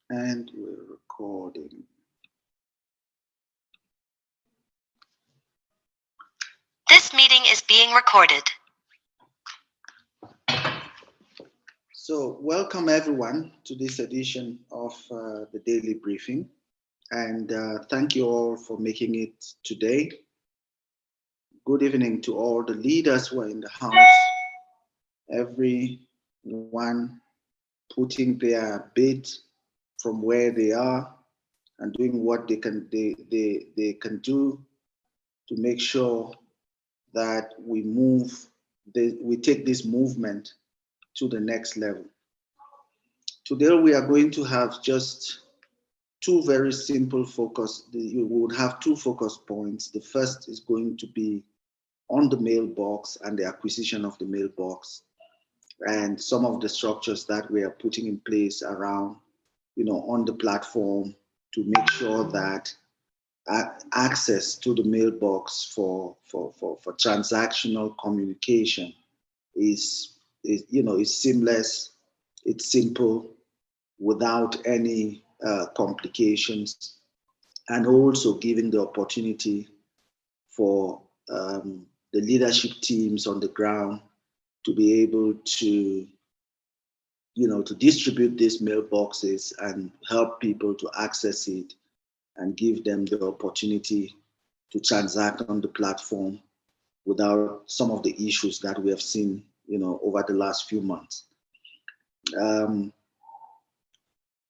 And we're recording. This meeting is being recorded. So welcome everyone to this edition of the Daily Briefing. And thank you all for making it today. Good evening to all the leaders who are in the house. Everyone putting their bit from where they are and doing what they can do to make sure that we take this movement to the next level. Today we are going to have just two very simple focus. You would have two focus points. The first is going to be on the mailbox and the acquisition of the mailbox, and some of the structures that we are putting in place around, on the platform to make sure that access to the mailbox for transactional communication is seamless, it's simple, without any complications, and also giving the opportunity for the leadership teams on the ground to be able to distribute these mailboxes and help people to access it and give them the opportunity to transact on the platform without some of the issues that we have seen, over the last few months.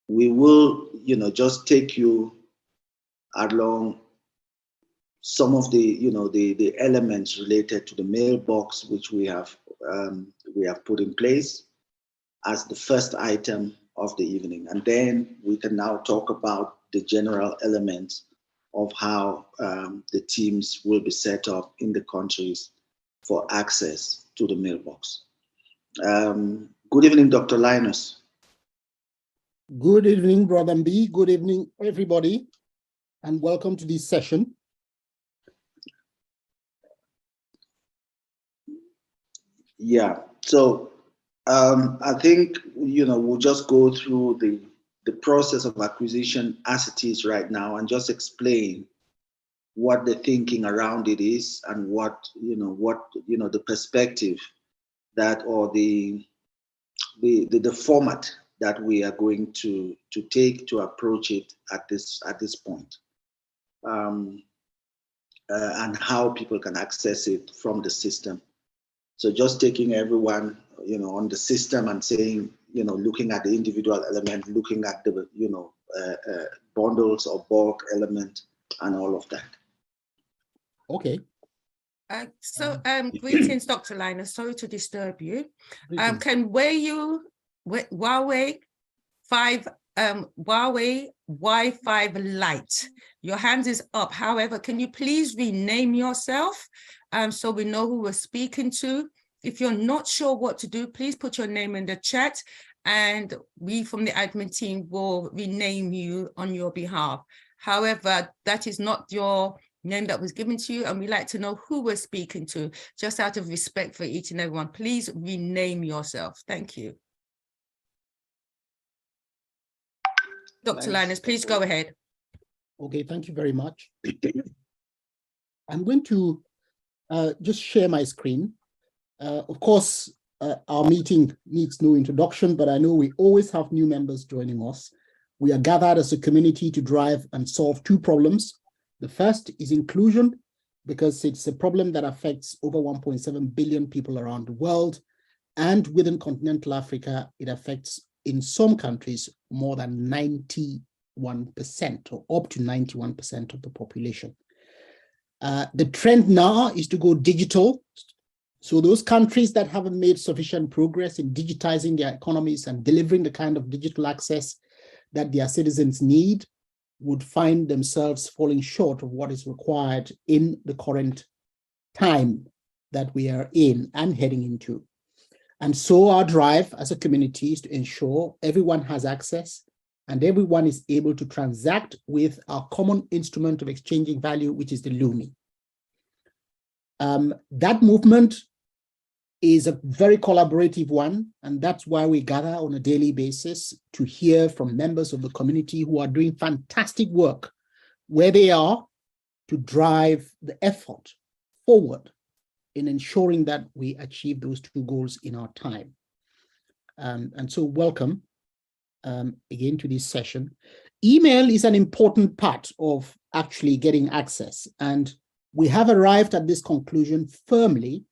We will, just take you along some of the, the elements related to the mailbox, which we have put in place as the first item of the evening. And then we can now talk about the general elements of how the teams will be set up in the countries for access to the mailbox. Good evening, Dr. Linus. Good evening, Brother B. Good evening, everybody, and welcome to this session. Yeah, so I think, we'll just go through the process of acquisition as it is right now and just explain what the thinking around it is and what the perspective that, or the format that we are going to take to approach it at this point, and how people can access it from the system. So just taking everyone, on the system and saying, looking at the individual element, looking at the, bundles or bulk element and all of that. Okay. Greetings, Dr. Linus. Sorry to disturb you. Can Huawei Wi-Fi Lite? Your hand is up. However, can you please rename yourself so we know who we're speaking to? If you're not sure what to do, please put your name in the chat and we from the admin team will rename you on your behalf. However, that is not your name that was given to you, and we like to know who we're speaking to, just out of respect for each and everyone. Please rename yourself. Thank you. Dr. Linus, please go ahead. Okay, thank you very much. I'm going to just share my screen. Of course, our meeting needs no introduction, but I know we always have new members joining us. We are gathered as a community to drive and solve two problems. The first is inclusion, because it's a problem that affects over 1.7 billion people around the world. And within continental Africa, it affects, in some countries, more than 91% or up to 91% of the population. The trend now is to go digital. So those countries that haven't made sufficient progress in digitizing their economies and delivering the kind of digital access that their citizens need would find themselves falling short of what is required in the current time that we are in and heading into. And so our drive as a community is to ensure everyone has access and everyone is able to transact with our common instrument of exchanging value, which is the Lumi. That movement is a very collaborative one, and that's why we gather on a daily basis to hear from members of the community who are doing fantastic work where they are to drive the effort forward in ensuring that we achieve those two goals in our time. And so welcome again to this session. Email is an important part of actually getting access, and we have arrived at this conclusion firmly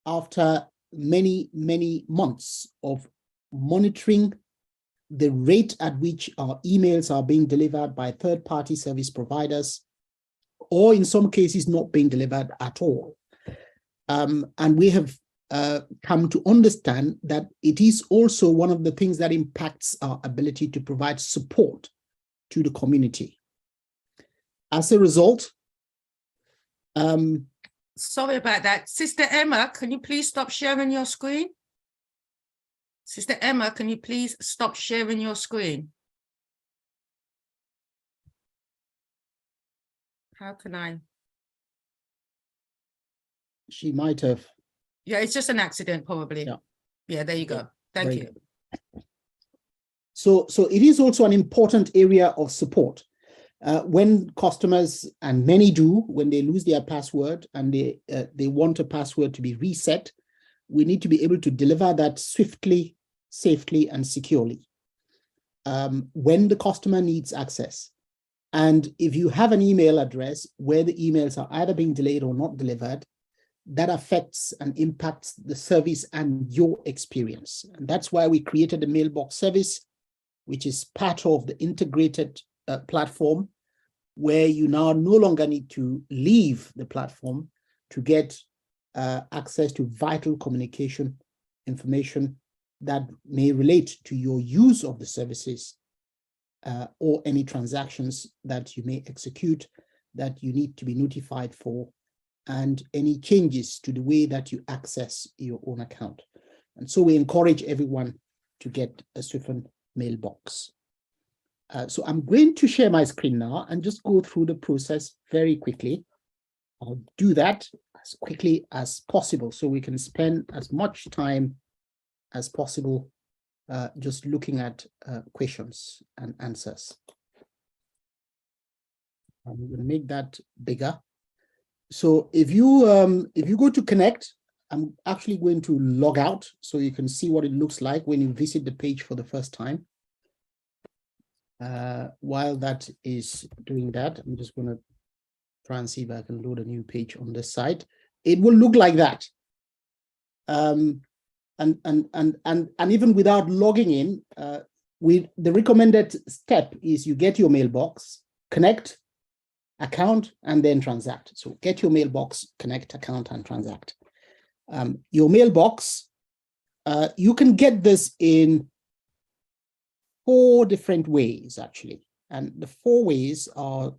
after many, many months of monitoring the rate at which our emails are being delivered by third-party service providers, or in some cases not being delivered at all. And we have come to understand that it is also one of the things that impacts our ability to provide support to the community. As a result, sorry about that. Sister Emma, can you please stop sharing your screen? Sister Emma, can you please stop sharing your screen? How can I? she might have. Yeah, it's just an accident, probably. Yeah. Yeah, there you go. Thank Very you. good. So it is also an important area of support. When customers, and many do, when they lose their password and they want a password to be reset, we need to be able to deliver that swiftly, safely, and securely when the customer needs access. And if you have an email address where the emails are either being delayed or not delivered, that affects and impacts the service and your experience. And that's why we created the Mailbox service, which is part of the integrated platform, where you now no longer need to leave the platform to get access to vital communication information that may relate to your use of the services or any transactions that you may execute that you need to be notified for, and any changes to the way that you access your own account. And so we encourage everyone to get a Swift Mailbox. So I'm going to share my screen now and just go through the process very quickly. I'll do that as quickly as possible so we can spend as much time as possible just looking at questions and answers. I'm going to make that bigger. So if you go to connect, I'm actually going to log out so you can see what it looks like when you visit the page for the first time. While that is doing that, I'm just going to try and see if I can load a new page on this site. It will look like that. And even without logging in, the recommended step is you get your mailbox, connect, account, and then transact. So get your mailbox, connect, account, and transact. Your mailbox, you can get this in 4 different ways, actually. And the 4 ways are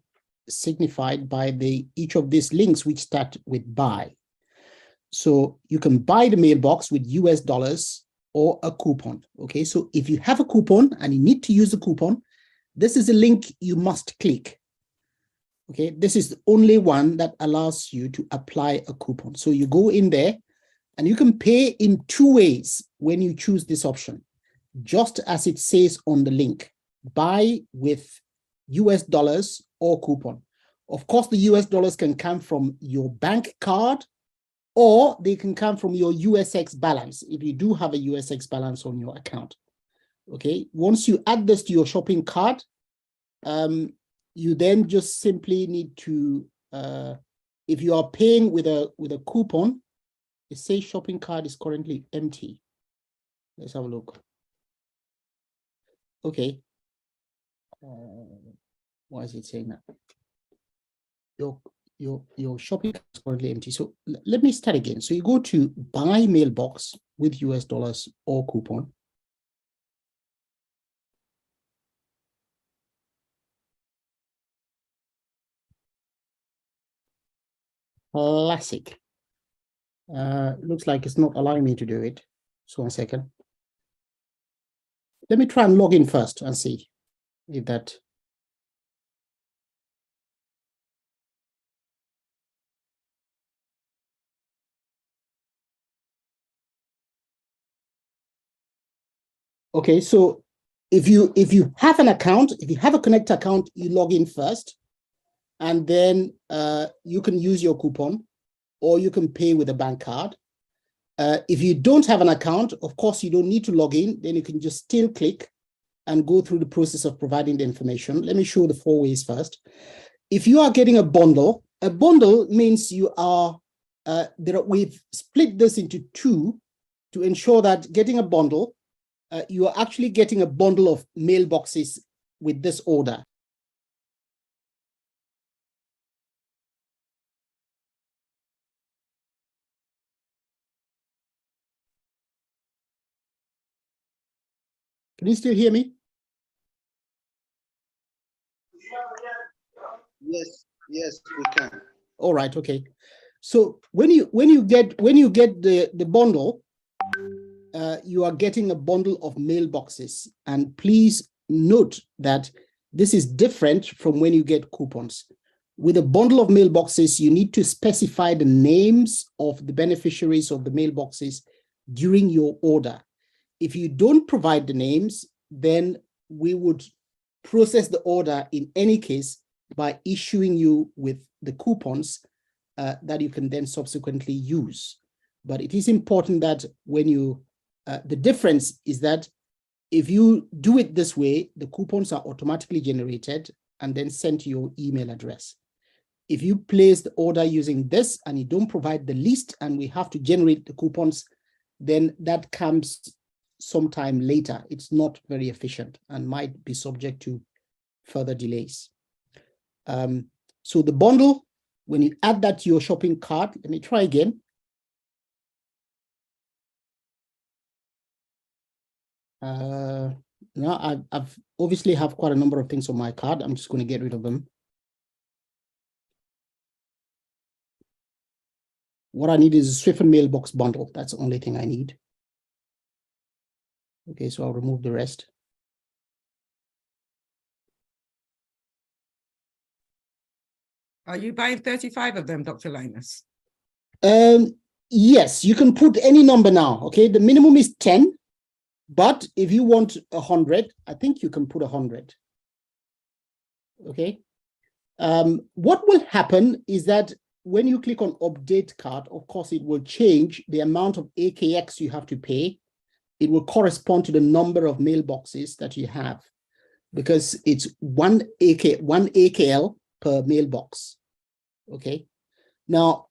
signified by each of these links, which start with buy. So you can buy the mailbox with US dollars or a coupon. Okay, so if you have a coupon and you need to use the coupon, this is a link you must click. Okay, this is the only one that allows you to apply a coupon. So you go in there and you can pay in 2 ways when you choose this option, just as it says on the link, buy with US dollars or coupon. Of course, the US dollars can come from your bank card, or they can come from your USX balance if you do have a USX balance on your account. Okay, once you add this to your shopping cart, you then just simply need to, if you are paying with a coupon, it says shopping cart is currently empty. Let's have a look. Okay. Why is it saying that? Your shopping cart is currently empty. So let me start again. So you go to buy mailbox with US dollars or coupon. Classic. Looks like it's not allowing me to do it. So 1 second. Let me try and log in first and see if that. Okay, so if you have an account, if you have a Connect account, you log in first, and then you can use your coupon, or you can pay with a bank card. If you don't have an account, of course, you don't need to log in. Then you can just still click and go through the process of providing the information. Let me show the 4 ways first. If you are getting a bundle means you are, we've split this into 2 to ensure that getting a bundle, you are actually getting a bundle of mailboxes with this order. Can you still hear me? Yes, we can. All right, okay. So when you get the bundle, you are getting a bundle of mailboxes, and please note that this is different from when you get coupons. With a bundle of mailboxes, you need to specify the names of the beneficiaries of the mailboxes during your order. If you don't provide the names, then we would process the order in any case by issuing you with the coupons that you can then subsequently use. But it is important that when you, the difference is that if you do it this way, the coupons are automatically generated and then sent to your email address. If you place the order using this and you don't provide the list and we have to generate the coupons, then that comes sometime later. It's not very efficient and might be subject to further delays. So the bundle, when you add that to your shopping cart, let me try again. Now I've obviously have quite a number of things on my card. I'm just going to get rid of them. What I need is a Swift and Mailbox bundle. That's the only thing I need. Okay, so I'll remove the rest. Are you buying 35 of them, Dr. Linus? Yes, you can put any number now. Okay, the minimum is 10, but if you want 100, I think you can put 100. Okay. What will happen is that when you click on update cart, of course, it will change the amount of AKX you have to pay. It will correspond to the number of mailboxes that you have, because it's one AKL per mailbox. Okay. Now,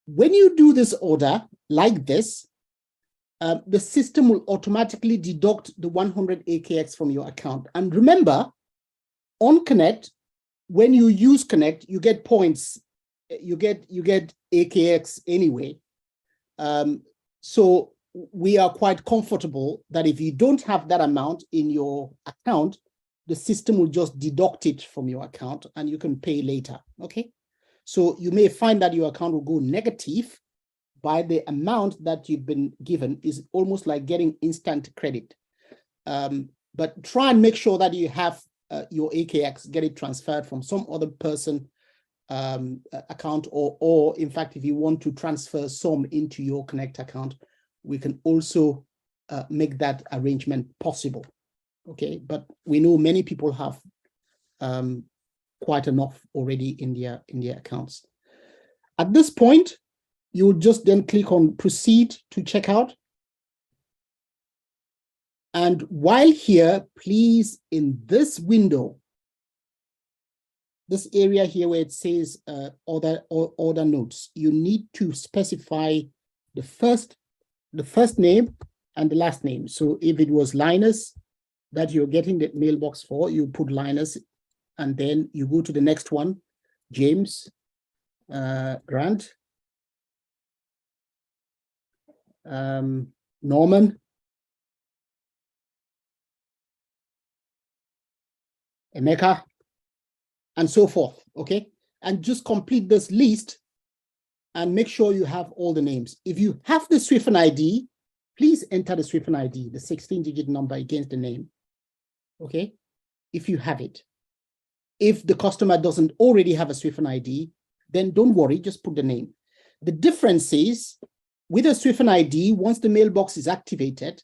when you do this order like this, the system will automatically deduct the 100 AKX from your account. And remember, on Connect, when you use Connect, you get points. You get AKX anyway. So we are quite comfortable that if you don't have that amount in your account, the system will just deduct it from your account and you can pay later. Okay. So you may find that your account will go negative by the amount that you've been given. Is almost like getting instant credit. But try and make sure that you have your AKX, get it transferred from some other person account, or in fact, if you want to transfer some into your Connect account, we can also make that arrangement possible. Okay, but we know many people have quite enough already in their accounts. At this point, you would just then click on proceed to checkout. And while here, please, in this window, this area here where it says order notes, you need to specify the first name and the last name. So if it was Linus that you're getting the mailbox for, you put Linus, and then you go to the next one, James, Grant, Norman, Emeka, and so forth. Okay, and just complete this list and make sure you have all the names. If you have the Swift ID, please enter the Swift ID, the 16-digit number against the name. Okay, if you have it. If the customer doesn't already have a Swift ID, then don't worry, just put the name. The difference is with a Swift ID, once the mailbox is activated,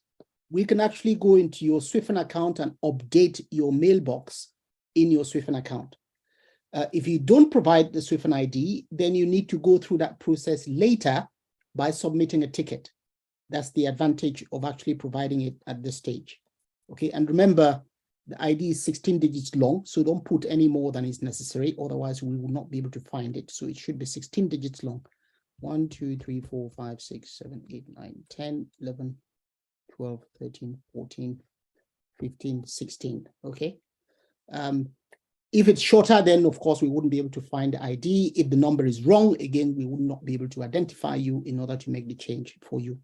we can actually go into your Swiffen account and update your mailbox in your Swiffen account. If you don't provide the Swiffen ID, then you need to go through that process later by submitting a ticket. That's the advantage of actually providing it at this stage. Okay, and remember, the ID is 16 digits long, so don't put any more than is necessary, otherwise we will not be able to find it. So it should be 16 digits long. 1, 2, 3, 4, 5, 6, 7, 8, 9, 10, 11, 12, 13, 14, 15, 16, okay? If it's shorter, then of course we wouldn't be able to find the ID. If the number is wrong, again, we would not be able to identify you in order to make the change for you.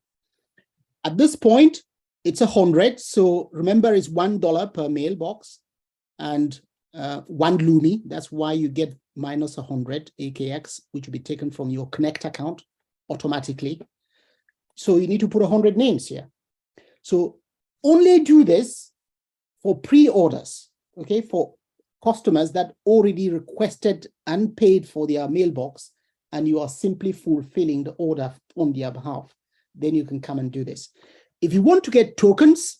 At this point, it's 100. So remember, it's $1 per mailbox and 1 Lumi. That's why you get minus 100 AKX, which will be taken from your Connect account automatically. So you need to put 100 names here. So only do this for pre-orders, okay, for customers that already requested and paid for their mailbox, and you are simply fulfilling the order on their behalf. Then you can come and do this. If you want to get tokens,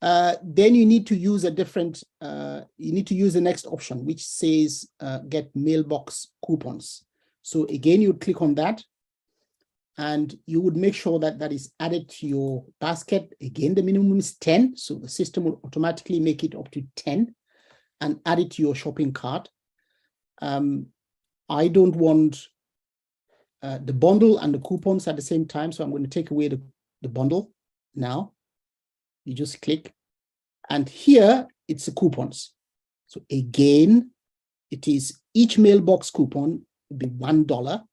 then you need to use a different, you need to use the next option, which says get mailbox coupons. So again, you would click on that and you would make sure that that is added to your basket. Again, the minimum is 10. So the system will automatically make it up to 10 and add it to your shopping cart. I don't want the bundle and the coupons at the same time. So I'm going to take away the bundle now. You just click, and here it's the coupons. So again, it is each mailbox coupon will be $1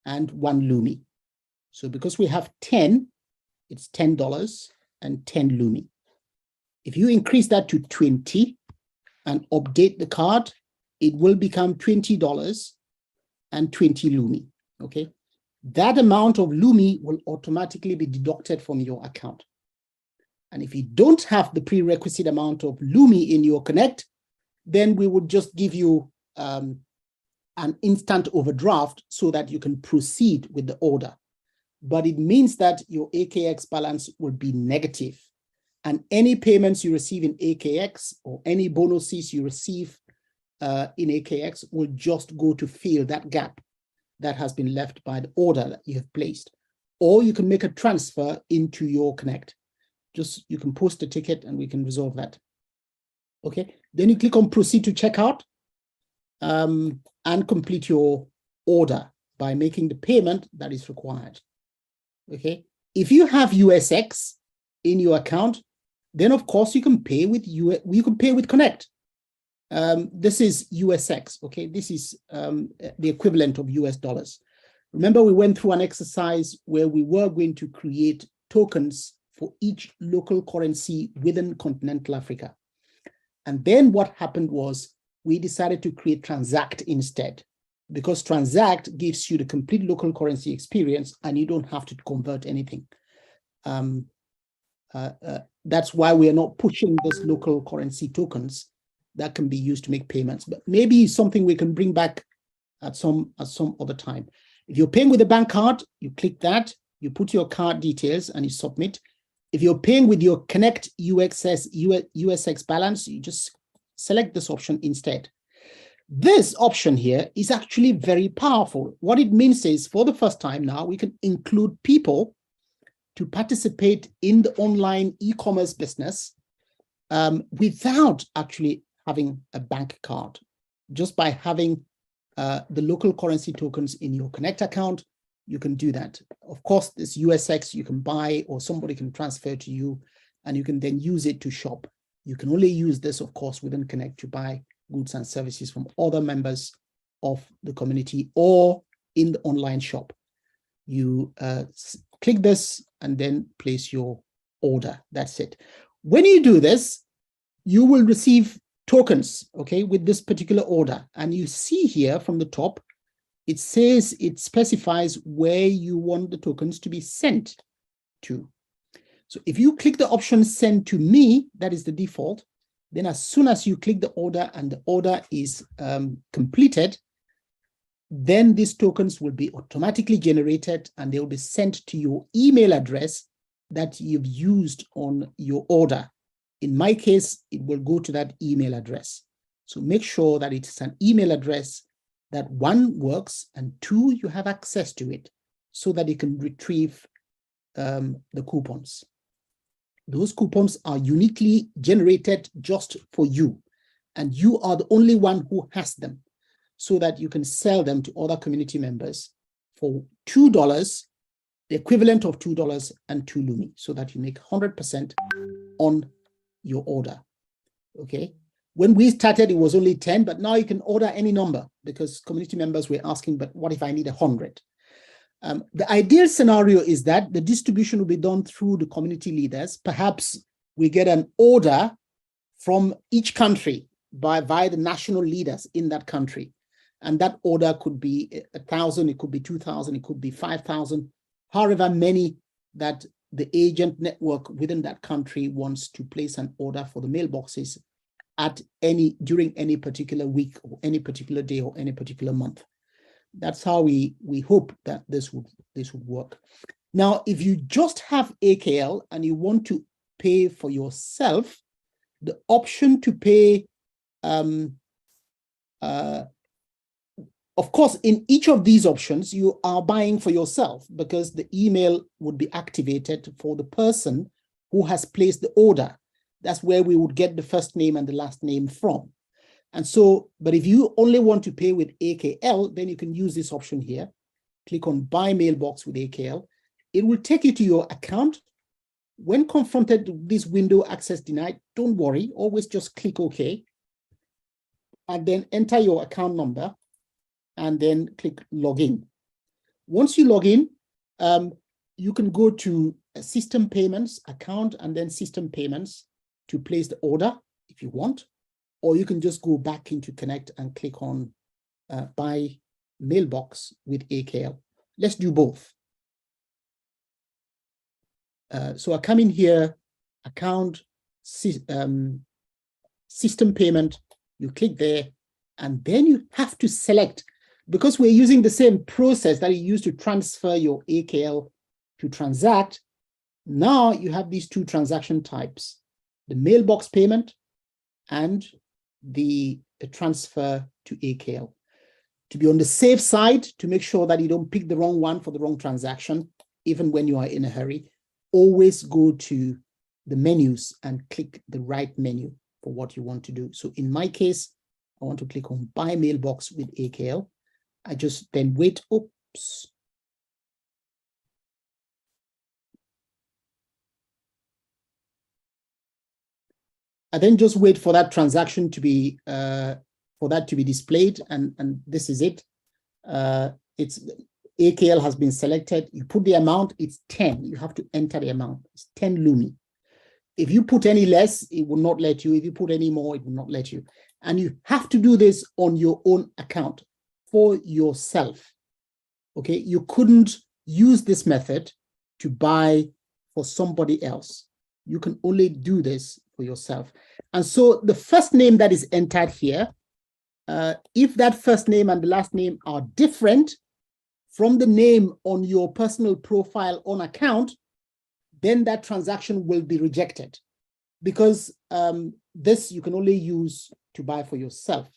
and 1 Lumi. So because we have 10, it's $10 and 10 Lumi. If you increase that to 20 and update the card, it will become $20 and 20 Lumi, okay? That amount of Lumi will automatically be deducted from your account. And if you don't have the prerequisite amount of Lumi in your Connect, then we would just give you an instant overdraft so that you can proceed with the order. But it means that your AKX balance will be negative. And any payments you receive in AKX or any bonuses you receive in AKX will just go to fill that gap that has been left by the order that you have placed. Or you can make a transfer into your Connect. Just you can post a ticket and we can resolve that. Okay, then you click on proceed to checkout and complete your order by making the payment that is required. Okay, if you have USX in your account, then of course you can pay with Connect. This is USX. Okay, this is the equivalent of US dollars. Remember, we went through an exercise where we were going to create tokens for each local currency within continental Africa. And then what happened was we decided to create Transact instead, because Transact gives you the complete local currency experience and you don't have to convert anything. That's why we are not pushing this local currency tokens that can be used to make payments, but maybe something we can bring back at some other time. If you're paying with a bank card, you click that, you put your card details and you submit. If you're paying with your Connect USX balance, you just select this option instead. This option here is actually very powerful. What it means is, for the first time now, we can include people to participate in the online e-commerce business without actually having a bank card. Just by having the local currency tokens in your Connect account, you can do that. Of course, this USX you can buy or somebody can transfer to you and you can then use it to shop. You can only use this, of course, within Connect to buy goods and services from other members of the community or in the online shop. You click this and then place your order. That's it. When you do this, you will receive tokens, okay, with this particular order. And you see here from the top, it says, it specifies where you want the tokens to be sent to. So if you click the option send to me, that is the default, then as soon as you click the order and the order is completed, then these tokens will be automatically generated and they will be sent to your email address that you've used on your order. In my case, it will go to that email address. So make sure that it's an email address that one works, and two, you have access to it so that you can retrieve the coupons. Those coupons are uniquely generated just for you, and you are the only one who has them, so that you can sell them to other community members for $2, the equivalent of $2 and 2 Lumi, so that you make 100% on your order. Okay. When we started, it was only 10, but now you can order any number because community members were asking, but what if I need 100? The ideal scenario is that the distribution will be done through the community leaders. Perhaps we get an order from each country via the national leaders in that country. And that order could be 1,000, it could be 2,000, it could be 5,000, however many that the agent network within that country wants to place an order for the mailboxes during any particular week or any particular day or any particular month. That's how we hope that this would work. Now, if you just have AKL and you want to pay for yourself, the option to pay, of course, in each of these options, you are buying for yourself because the email would be activated for the person who has placed the order. That's where we would get the first name and the last name from. And so, but if you only want to pay with AKL, then you can use this option here. Click on Buy Mailbox with AKL. It will take you to your account. When confronted with this window, access denied, don't worry, always just click OK. And then enter your account number and then click Login. Once you log in, you can go to System Payments, Account, and then System Payments to place the order if you want. Or you can just go back into Connect and click on Buy Mailbox with AKL. Let's do both. So I come in here, Account, System Payment, you click there, and then you have to select, because we're using the same process that you use to transfer your AKL to transact. Now you have these two transaction types, the mailbox payment and the transfer to AKL. To be on the safe side, to make sure that you don't pick the wrong one for the wrong transaction, even when you are in a hurry, always go to the menus and click the right menu for what you want to do. So in my case, I want to click on Buy Mailbox with AKL. I just then wait, oops. I then just wait for that transaction to be displayed, and this is it. It's AKL has been selected. You put the amount, it's 10. You have to enter the amount. It's 10 Lumi. If you put any less, it will not let you. If you put any more, it will not let you. And you have to do this on your own account for yourself. Okay, you couldn't use this method to buy for somebody else. You can only do this for yourself. And so the first name that is entered here, if that first name and the last name are different from the name on your personal profile on account, then that transaction will be rejected, because this you can only use to buy for yourself.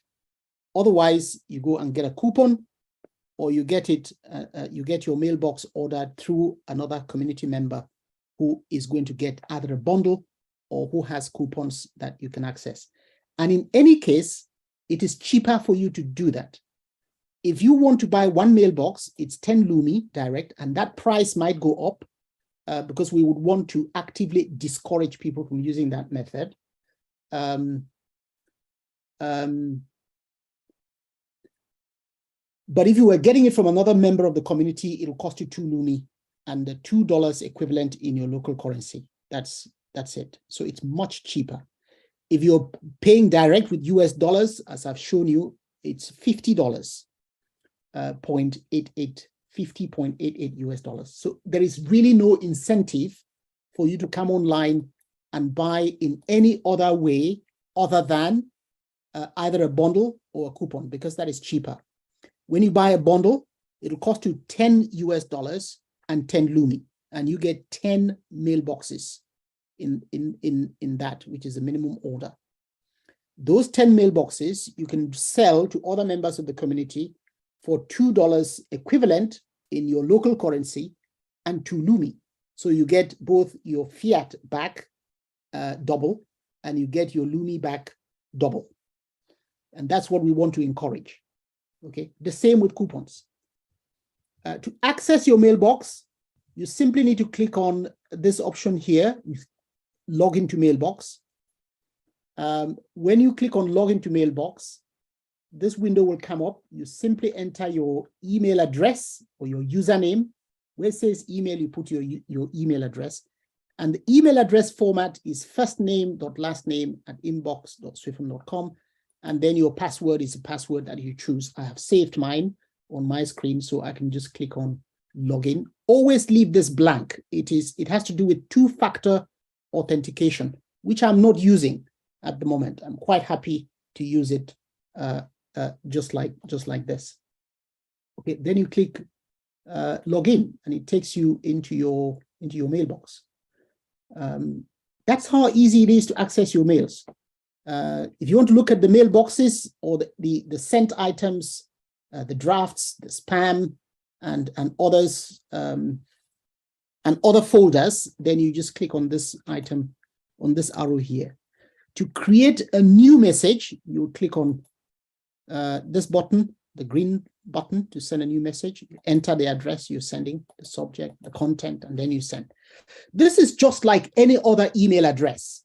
Otherwise, you go and get a coupon, or you get it, you get your mailbox ordered through another community member who is going to get either a bundle or who has coupons that you can access. And in any case, it is cheaper for you to do that. If you want to buy one mailbox, it's 10 Lumi direct, and that price might go up because we would want to actively discourage people from using that method. But if you were getting it from another member of the community, it'll cost you 2 Lumi and the $2 equivalent in your local currency. That's it. So it's much cheaper. If you're paying direct with US dollars, as I've shown you, it's $50, 50.88 US dollars. So there is really no incentive for you to come online and buy in any other way other than either a bundle or a coupon, because that is cheaper. When you buy a bundle, it'll cost you 10 US dollars and 10 Lumi. and you get 10 mailboxes in that, which is the minimum order. Those 10 mailboxes you can sell to other members of the community for $2 equivalent in your local currency and 2 Lumi. So you get both your fiat back double, and you get your Lumi back double. And that's what we want to encourage. Okay, the same with coupons. To access your mailbox, you simply need to click on this option here, log into Mailbox. When you click on log into Mailbox, this window will come up. You simply enter your email address or your username. Where it says email, you put your email address. And the email address format is firstname.lastname@inbox.swiffle.com. And then your password is a password that you choose. I have saved mine on my screen, so I can just click on login. Always leave this blank. It has to do with 2-factor authentication, which I'm not using at the moment. I'm quite happy to use it just like this. Okay, then you click login, and it takes you into your mailbox. That's how easy it is to access your mails. If you want to look at the mailboxes or the sent items, the drafts, the spam, and others, and other folders, then you just click on this item, on this arrow here. To create a new message, you click on this button, the green button, to send a new message. You enter the address you're sending, the subject, the content, and then you send. This is just like any other email address.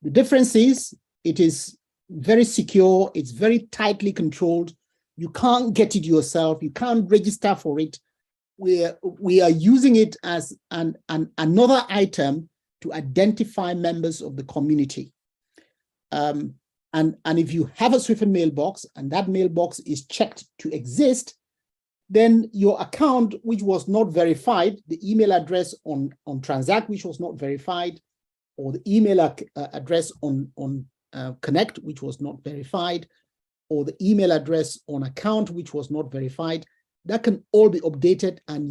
The difference is it is very secure. It's very tightly controlled. You can't get it yourself. You can't register for it. We are using it as another item to identify members of the community. And if you have a Swiffle mailbox and that mailbox is checked to exist, then your account, which was not verified, the email address on Transact, which was not verified, or the email address on Connect, which was not verified, or the email address on account, which was not verified, that can all be updated, and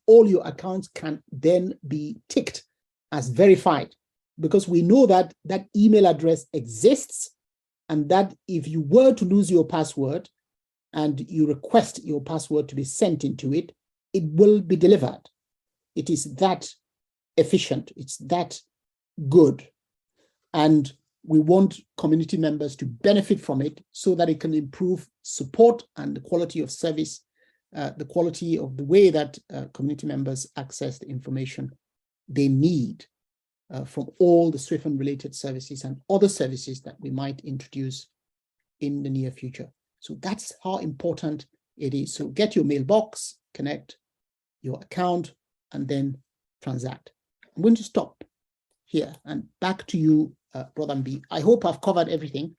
all your accounts can then be ticked as verified, because we know that that email address exists, and that if you were to lose your password and you request your password to be sent into it, it will be delivered. It is that efficient. It's that good. And we want community members to benefit from it so that it can improve support and the quality of service, the quality of the way that community members access the information they need from all the Swiffle related services and other services that we might introduce in the near future. So that's how important it is. So get your mailbox, connect your account, and then transact. I'm going to stop here and back to you, Brother B. I hope I've covered everything.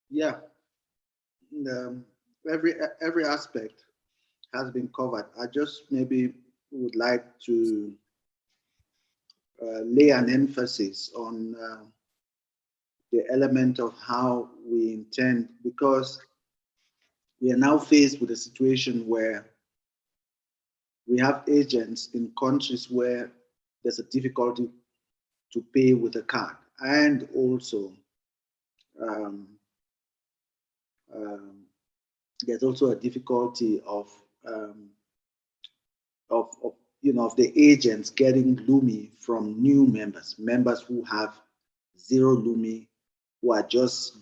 Yeah, every aspect has been covered. I just maybe would like to lay an emphasis on the element of how we intend, because we are now faced with a situation where we have agents in countries where there's a difficulty to pay with a card, and also there's also a difficulty of the agents getting Lumi from new members who have 0 Lumi, who are just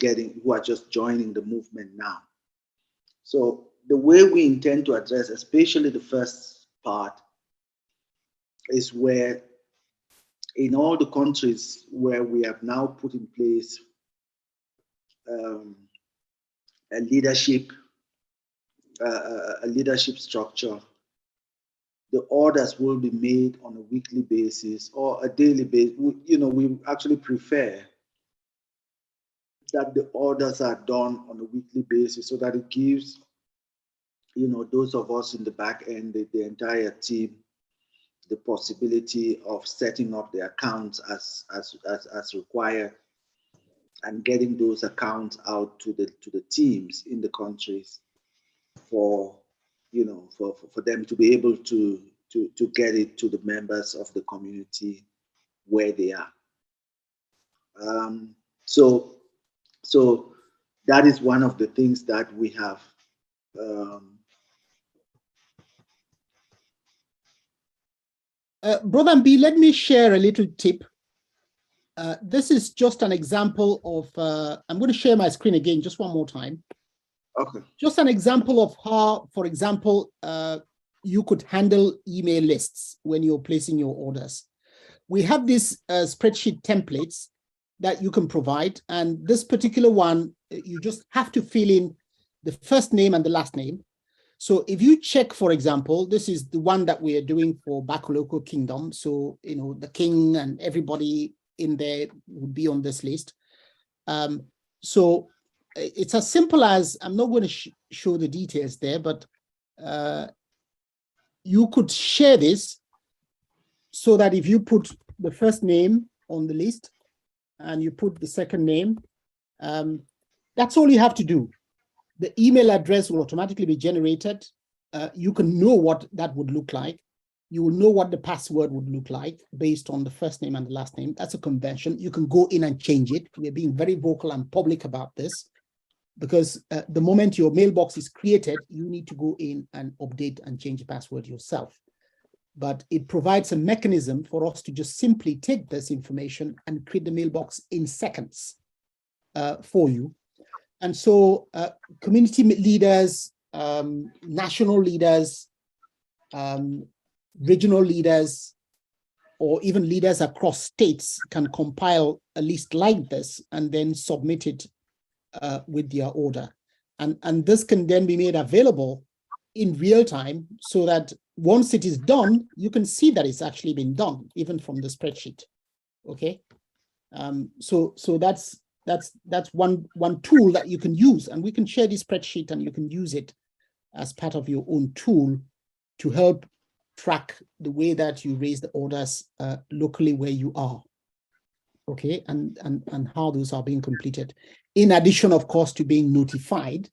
joining the movement now. So the way we intend to address, especially the first part, is where in all the countries where we have now put in place a leadership structure, the orders will be made on a weekly basis or a daily basis. We actually prefer that the orders are done on a weekly basis, so that it gives, those of us in the back end, the entire team, the possibility of setting up the accounts as required, and getting those accounts out to the teams in the countries for them to be able to to get it to the members of the community where they are. So that is one of the things that we have. Brother B, let me share a little tip. This is just an example of, I'm going to share my screen again just one more time. Okay. Just an example of how, for example, you could handle email lists when you're placing your orders. We have these spreadsheet templates that you can provide. And this particular one, you just have to fill in the first name and the last name. So if you check, for example, this is the one that we are doing for Bakoloko Kingdom. So, you know, the king and everybody in there would be on this list. So it's as simple as, I'm not going to show the details there, but you could share this so that if you put the first name on the list and you put the second name, that's all you have to do. The email address will automatically be generated. You can know what that would look like. You will know what the password would look like based on the first name and the last name. That's a convention. You can go in and change it. We're being very vocal and public about this because the moment your mailbox is created, you need to go in and update and change the password yourself. But it provides a mechanism for us to just simply take this information and create the mailbox in seconds for you. And so community leaders, national leaders, regional leaders, or even leaders across states can compile a list like this and then submit it with their order. And this can then be made available in real time so that once it is done, you can see that it's actually been done, even from the spreadsheet. Okay. So that's one tool that you can use, and we can share this spreadsheet and you can use it as part of your own tool to help track the way that you raise the orders locally where you are. Okay, and how those are being completed. In addition, of course, to being notified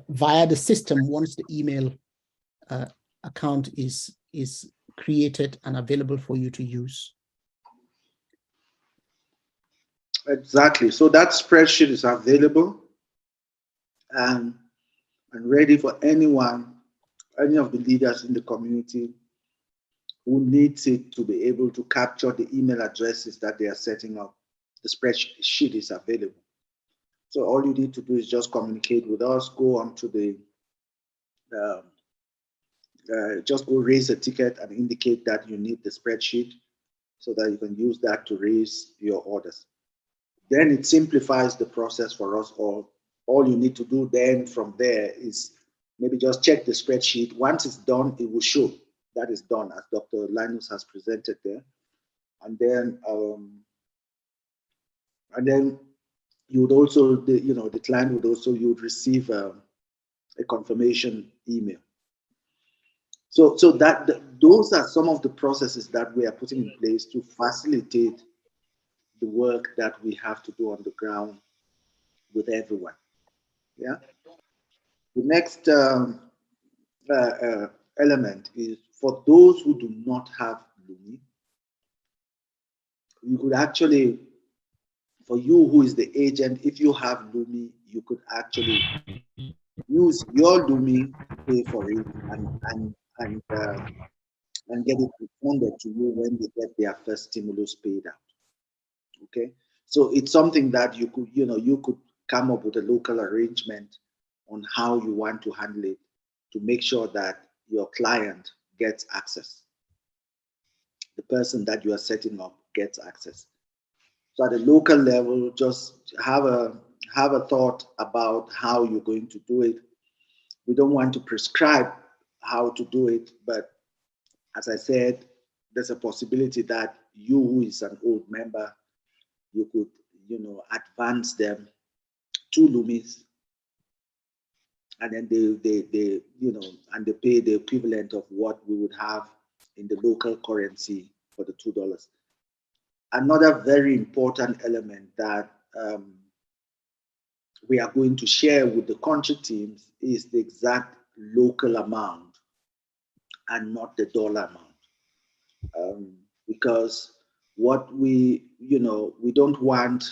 via the system once the email account is created and available for you to use. Exactly. So that spreadsheet is available and ready for anyone, any of the leaders in the community who needs it to be able to capture the email addresses that they are setting up. The spreadsheet is available. So all you need to do is just communicate with us, go onto the, just go raise a ticket and indicate that you need the spreadsheet so that you can use that to raise your orders. Then it simplifies the process for us all. All you need to do then from there is maybe just check the spreadsheet. Once it's done, it will show that is done, as Dr. Linus has presented there. And then you would also, the client would also, you would receive a confirmation email. So those are some of the processes that we are putting in place to facilitate the work that we have to do on the ground with everyone. Yeah. The next element is for those who do not have Lumi, you could actually, for you who is the agent, if you have Lumi, you could actually use your Lumi to pay for it and get it refunded to you when they get their first stimulus paid out. Okay, so it's something that you could come up with a local arrangement on how you want to handle it to make sure that your client gets access. The person that you are setting up gets access. So at the local level, just have a thought about how you're going to do it. We don't want to prescribe how to do it, but as I said, there's a possibility that you, who is an old member, you could, advance them 2 Lumis, and then they pay the equivalent of what we would have in the local currency for the $2. Another very important element that we are going to share with the country teams is the exact local amount and not the dollar amount. Because what we don't want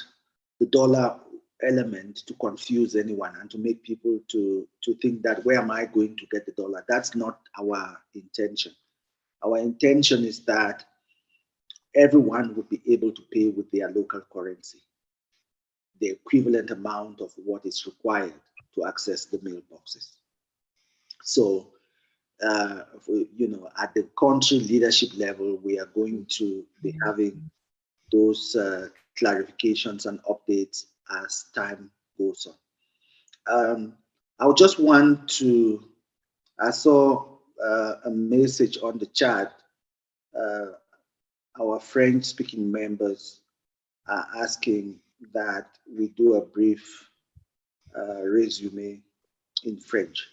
the dollar element to confuse anyone and to make people to think that where am I going to get the dollar? That's not our intention. Our intention is that everyone would be able to pay with their local currency, the equivalent amount of what is required to access the mailboxes. So, at the country leadership level, we are going to be having those clarifications and updates as time goes on. I just want to, I saw a message on the chat. Our French-speaking members are asking that we do a brief resume in French.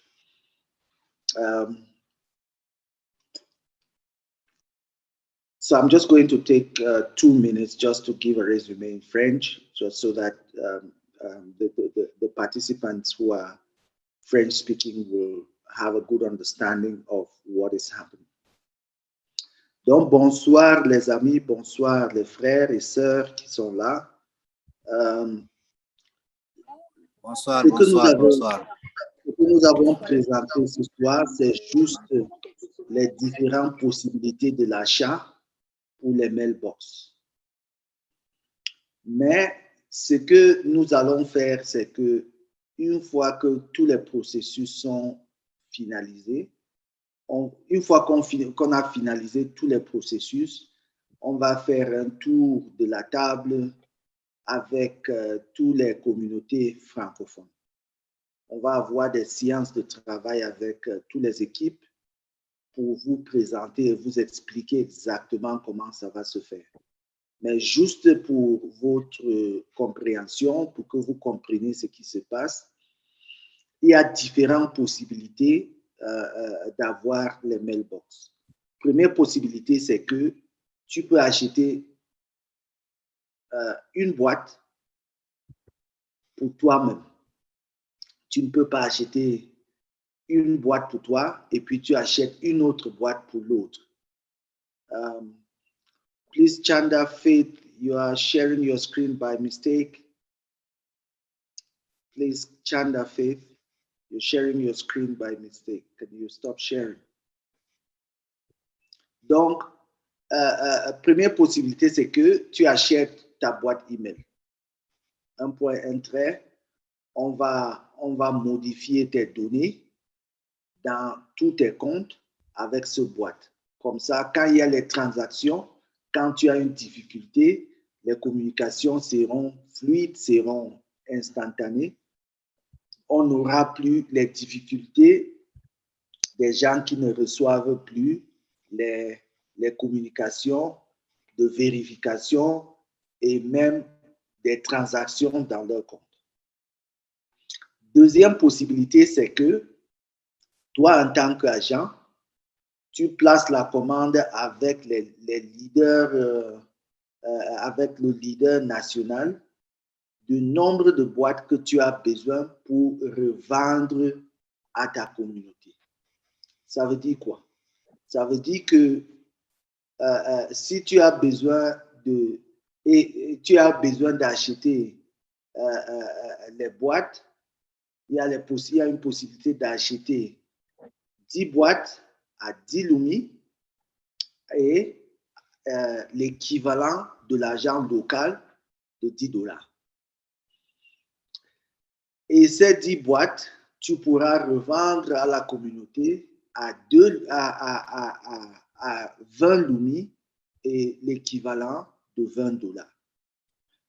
So I'm just going to take 2 minutes just to give a resume in French, just so that the participants who are French-speaking will have a good understanding of what is happening. Donc, bonsoir les amis, bonsoir les frères et sœurs qui sont là. Bonsoir, bonsoir, bonsoir. Ce que nous avons présenté ce soir, c'est juste les différentes possibilités de l'achat pour les mailbox. Mais ce que nous allons faire, c'est que une fois que tous les processus sont finalisés, une fois qu'on a finalisé tous les processus, on va faire un tour de la table avec toutes les communautés francophones. On va avoir des séances de travail avec toutes les équipes pour vous présenter et vous expliquer exactement comment ça va se faire. Mais juste pour votre compréhension, pour que vous compreniez ce qui se passe, il y a différentes possibilités d'avoir les mailbox. Première possibilité, c'est que tu peux acheter une boîte pour toi-même. Tu ne peux pas acheter une boîte pour toi et puis tu achètes une autre boîte pour l'autre. Please, Chanda, Faith, you are sharing your screen by mistake. Please, Chanda, Faith, you're sharing your screen by mistake. Can you stop sharing? Donc, première possibilité, c'est que tu achètes ta boîte email. Un point, un trait, on va modifier tes données dans tous tes comptes avec ce boîte. Comme ça, quand il y a les transactions, quand tu as une difficulté, les communications seront fluides, seront instantanées. On n'aura plus les difficultés des gens qui ne reçoivent plus les communications de vérification et même des transactions dans leur compte. Deuxième possibilité, c'est que toi, en tant qu'agent, tu places la commande avec les leaders, avec le leader national du nombre de boîtes que tu as besoin pour revendre à ta communauté. Ça veut dire quoi? Ça veut dire que si tu as besoin d'acheter les boîtes, il y a une possibilité d'acheter 10 boîtes à 10 Lumi et l'équivalent de l'argent local de $10. Et ces 10 boîtes, tu pourras revendre à la communauté à 20 Lumi et l'équivalent de $20.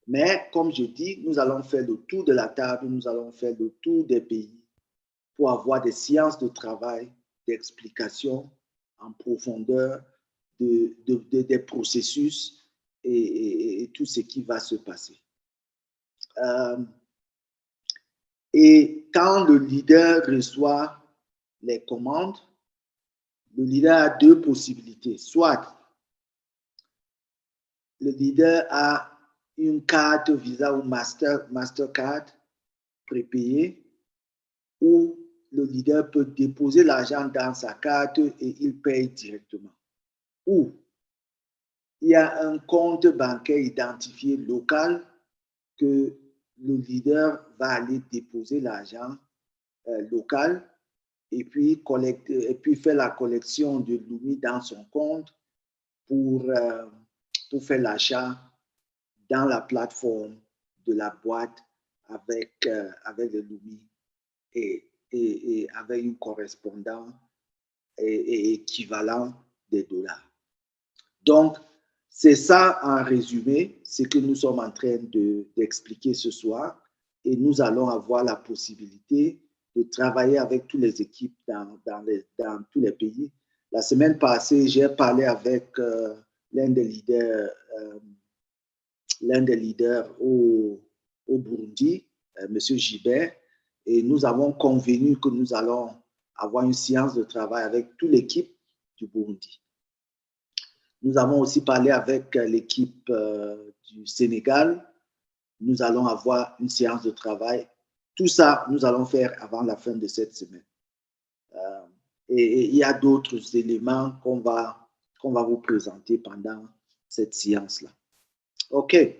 Mais comme je dis, nous allons faire le tour de la table, nous allons faire le tour des pays pour avoir des séances de travail, d'explication en profondeur des processus et tout ce qui va se passer. Et quand le leader reçoit les commandes, le leader a deux possibilités. Soit le leader a une carte Visa ou Mastercard prépayée, ou le leader peut déposer l'argent dans sa carte et il paye directement. Ou il y a un compte bancaire identifié local que le leader va aller déposer l'argent local et puis faire la collection de l'UMI dans son compte pour faire l'achat dans la plateforme de la boîte avec le LUMI et avec un correspondant et équivalent des dollars. Donc, c'est ça en résumé, ce que nous sommes en train d'expliquer ce soir, et nous allons avoir la possibilité de travailler avec toutes les équipes dans tous les pays. La semaine passée, j'ai parlé avec l'un des leaders au Burundi, M. Gibert, et nous avons convenu que nous allons avoir une séance de travail avec toute l'équipe du Burundi. Nous avons aussi parlé avec l'équipe du Sénégal. Nous allons avoir une séance de travail. Tout ça, nous allons faire avant la fin de cette semaine. Et il y a d'autres éléments qu'on va vous présenter pendant cette séance-là. Okay.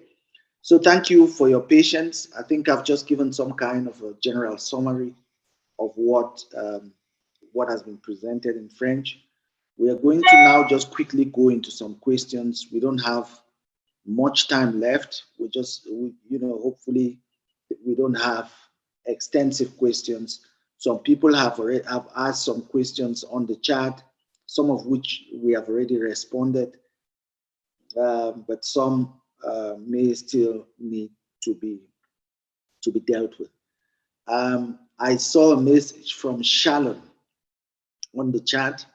So thank you for your patience. I think I've just given some kind of a general summary of what has been presented in French. We are going to now just quickly go into some questions. We don't have much time left. Hopefully we don't have extensive questions. Some people have asked some questions on the chat, some of which we have already responded, but some may still need to be dealt with. I saw a message from Shalom on the chat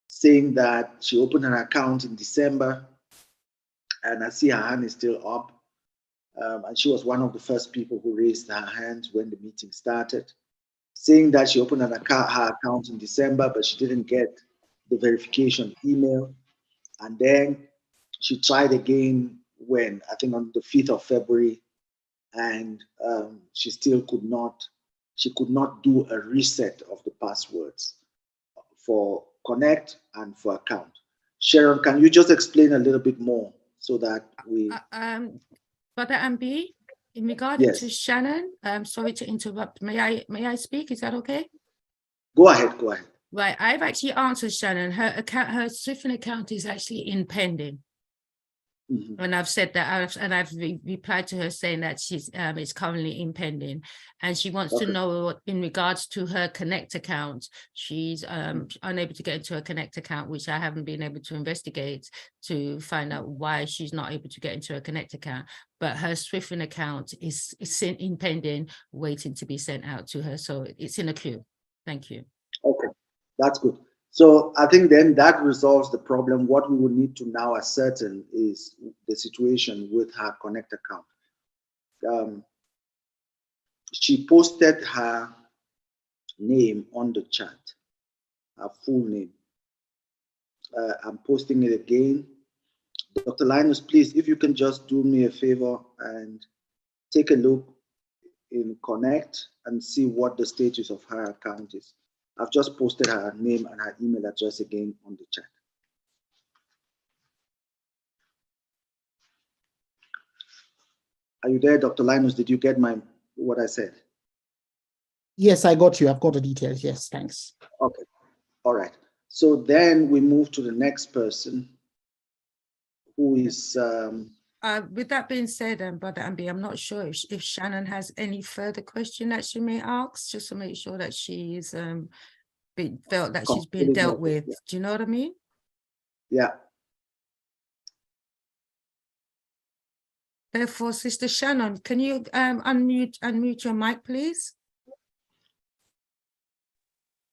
saying that she opened an account in December, and I see her hand is still up. And she was one of the first people who raised her hand when the meeting started, saying that she opened her account in December, but she didn't get the verification email. And then she tried again when, I think on the 5th of February, and she still could not do a reset of the passwords for Connect and for account. Sharon, can you just explain a little bit more so that we... Brother Ambi, in regard to Shannon, sorry to interrupt. May I speak? Is that okay? Go ahead. Right, I've actually answered Shannon. Her Swift account is actually in pending. Mm-hmm. And I've said that, I've replied to her saying that it's currently in pending, and she wants to know what, in regards to her Connect account, she's unable to get into her Connect account, which I haven't been able to investigate to find out why she's not able to get into her Connect account. But her Swift account is in pending, waiting to be sent out to her, so it's in a queue. Thank you. Okay, that's good. So I think then that resolves the problem. What we will need to now ascertain is the situation with her Connect account. She posted her name on the chat, her full name. I'm posting it again. Dr. Linus, please, if you can just do me a favor and take a look in Connect and see what the status of her account is. I've just posted her name and her email address again on the chat. Are you there, Dr. Linus? Did you get what I said? Yes, I got you. I've got the details. Yes, thanks. Okay. All right. So then we move to the next person, who is... with that being said, Brother Ambi, I'm not sure if Shannon has any further question that she may ask, just to make sure that she's felt that she's been dealt with. Yeah. Do you know what I mean? Yeah. Therefore, Sister Shannon, can you unmute your mic, please?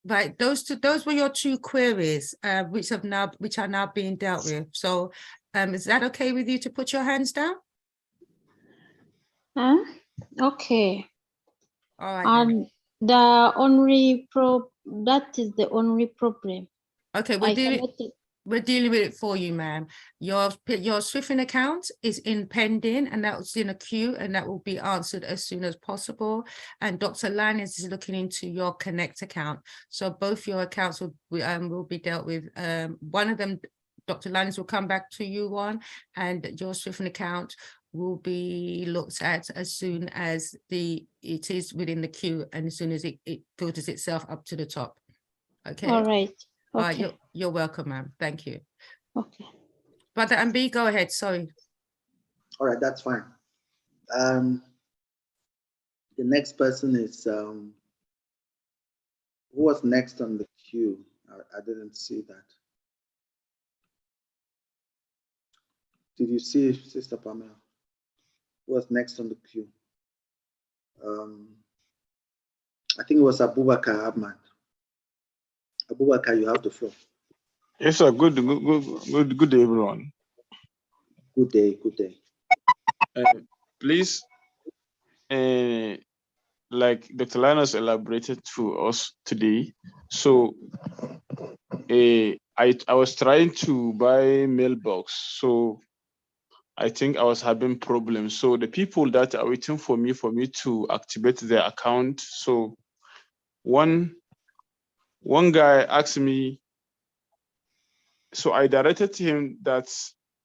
Right, those were your two queries, which are now being dealt with. So, is that okay with you to put your hands down? Okay. All right. That is the only problem. Okay, We're dealing with it for you, ma'am. Your Swifting account is in pending, and that was in a queue, and that will be answered as soon as possible. And Dr. Linus is looking into your Connect account. So both your accounts will be dealt with. One of them, Dr. Linus will come back to you on, and your Swifting account will be looked at as soon as it is within the queue, and as soon as it filters itself up to the top. Okay. All right. Okay. You're welcome, ma'am. Thank you. Okay. Brother MB, go ahead. Sorry. All right, that's fine. The next person is who was next on the queue? I didn't see that. Did you see Sister Pamela? Who was next on the queue? I think it was Abubakar Ahmad. Abubakar, you have the floor. Yes, sir. Good day, everyone. Good day, good day. Please, like Dr. Linus elaborated to us today, so I was trying to buy Mailbox, so I think I was having problems. So the people that are waiting for me to activate their account, so one guy asked me, so I directed him that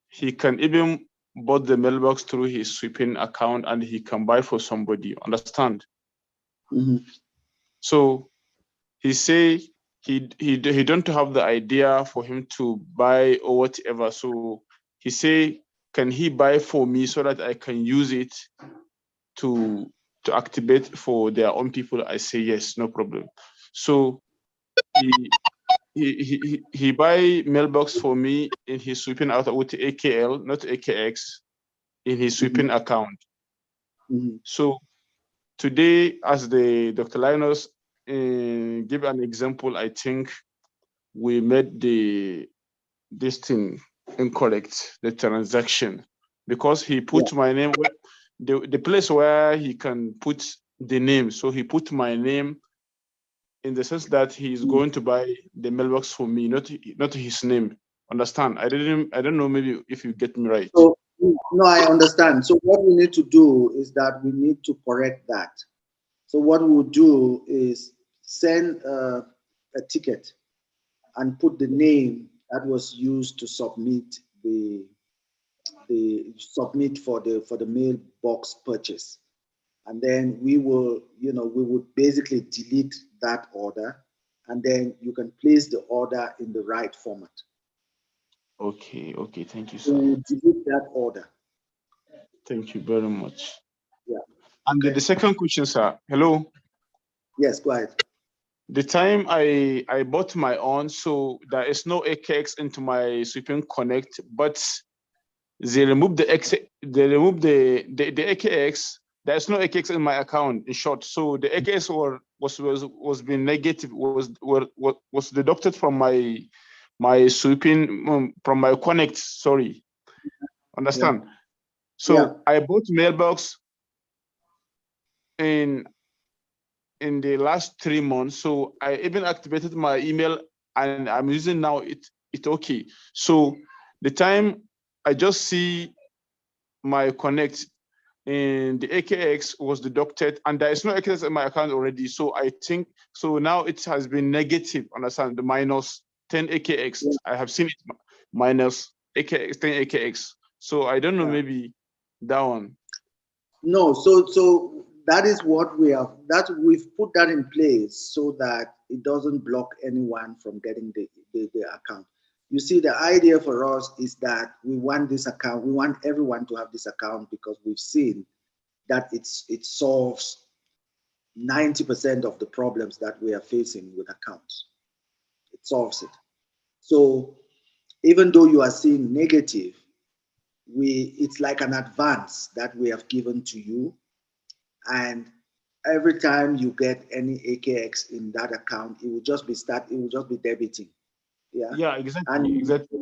he can even bought the Mailbox through his Sweeping account and he can buy for somebody, understand? Mm-hmm. So he say he don't have the idea for him to buy or whatever. So he say, can he buy for me so that I can use it to activate for their own people? I say yes, no problem. So he buy Mailbox for me in his Sweeping out with AKL, not AKX, in his Sweeping account. Mm-hmm. So today, as the Dr. Linus give an example, I think we made this thing incorrect, the transaction, because he put my name, the place where he can put the name. So he put my name in the sense that he's going to buy the Mailbox for me, not his name. Understand? I don't know, maybe if you get me right. So, no, I understand. So what we need to do is that we need to correct that. So what we'll do is send a ticket and put the name that was used to submit the submit for the Mailbox purchase, and then we will, we would basically delete that order, and then you can place the order in the right format. Okay, thank you, So sir. we'll delete that order. Thank you very much. Yeah. And okay. the second question, sir. Hello. Yes, go ahead. The time I bought my own, so there is no AKX into my Sweeping Connect, but they removed the AKX. There's no AKX in my account, in short. So the AKX was being negative, was deducted from my Sweeping, from my Connect, sorry. Understand? Yeah. So I bought Mailbox in the last 3 months. So I even activated my email and I'm using now it okay. So the time I just see my Connect and the AKX was deducted and there is no AKX in my account already. So I think, so now it has been negative, understand, the minus 10 AKX. Yeah. I have seen it minus AKX, 10 AKX. So I don't know, maybe that one. No, so that is what we've put that in place so that it doesn't block anyone from getting the account. You see, the idea for us is that we want this account, we want everyone to have this account because we've seen that it solves 90% of the problems that we are facing with accounts. It solves it. So even though you are seeing negative, it's like an advance that we have given to you. And every time you get any AKX in that account, it will just be debiting. Yeah, exactly. And exactly.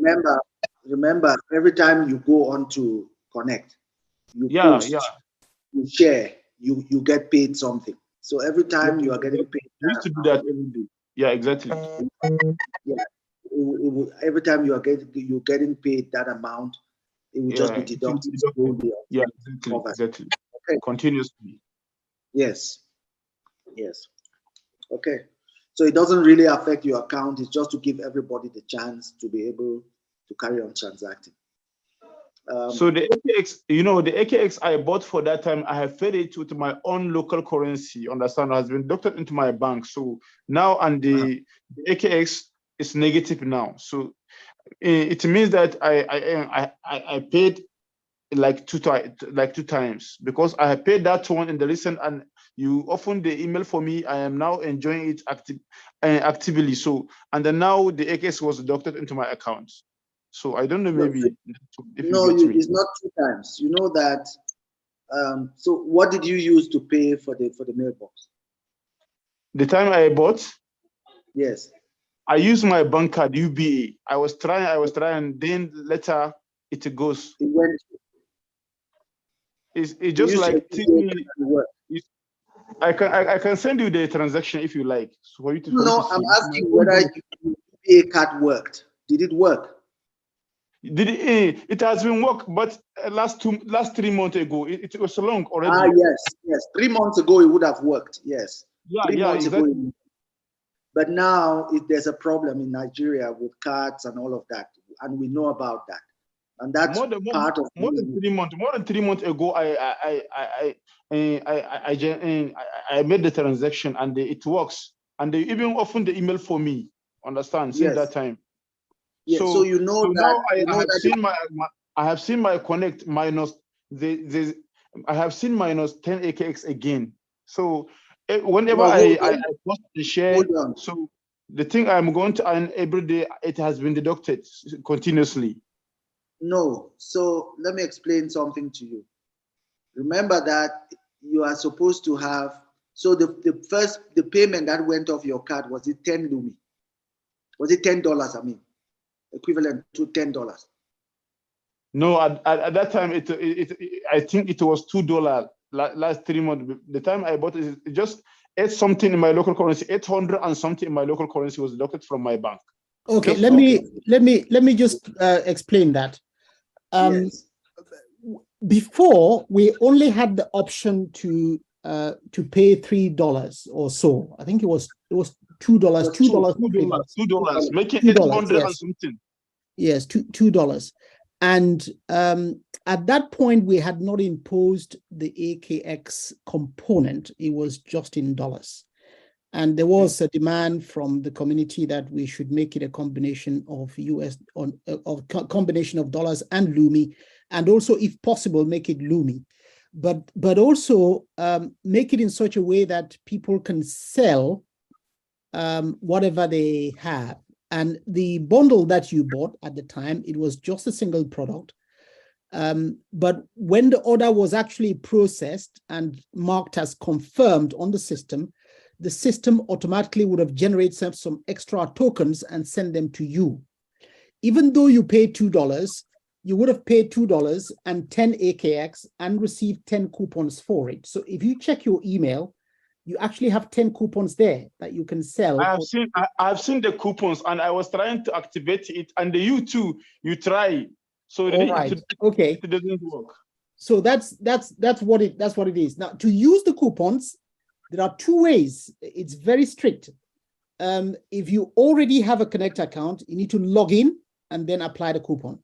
Remember, every time you go on to Connect, you post, you share, you get paid something. So every time you are getting paid. You used to do that every day. Yeah, exactly. Yeah. every time you're getting paid that amount, it will just be it will deducted be slowly. Yeah, exactly. Okay. Continuously. Yes. Yes. Okay. So it doesn't really affect your account. It's just to give everybody the chance to be able to carry on transacting. So the AKX, the AKX I bought for that time, I have fed it with my own local currency. Understand? Has been deducted into my bank. So now, and the AKX is negative now. So it means that I paid like two times, because I have paid that one in the recent, and you open the email for me. I am now enjoying it actively. So, and then now the AKX was deducted into my account. So I don't know, maybe if no, you get me. It's not 2 times. You know that. So what did you use to pay for the mailbox? The time I bought, yes, I used my bank card UBA. I was trying. Then later it goes. It went. It's just like I can send you the transaction if you like. So for you to, no, I'm asking whether your UBA card worked. Did it work? It has been work, but last 3 months ago, it was so long already. Yes. 3 months ago, it would have worked. Yes. Yeah, 3 months exactly. ago. But now there's a problem in Nigeria with cards and all of that, and we know about that. And that's more than 3 months. More than 3 months ago, I made the transaction, and it works. And they even opened the email for me. Understand? Since that time. Yeah, so you know that. Now I have seen my connect minus I have seen minus 10 AKX again. So whenever I post the share, so the thing I'm going to earn every day, it has been deducted continuously. No, so let me explain something to you. Remember that you are supposed to have. So the payment that went off your card, was it 10 Lumi? Was it $10? I mean, equivalent to $10. No, at that time I think it was $2 last 3 months. The time I bought it just something in my local currency, 800 and something in my local currency was deducted from my bank. Okay, let me just explain that. Yes. Before, we only had the option to pay $3 or so. I think it was $2, $2, making $800 and something. Yes, $2. And at that point, we had not imposed the AKX component. It was just in dollars. And there was a demand from the community that we should make it a combination of combination of dollars and Lumi, and also, if possible, make it Lumi, but also make it in such a way that people can sell whatever they have. And the bundle that you bought at the time, it was just a single product. But when the order was actually processed and marked as confirmed on the system automatically would have generated some extra tokens and send them to you. Even though you paid $2, you would have paid $2 and 10 AKX and received 10 coupons for it. So if you check your email, you actually have 10 coupons there that you can sell. I've seen the coupons, and I was trying to activate it, and you too, you try. So it doesn't work. So that's what it is. Now, to use the coupons, there are 2 ways. It's very strict. If you already have a Connect account, you need to log in and then apply the coupon.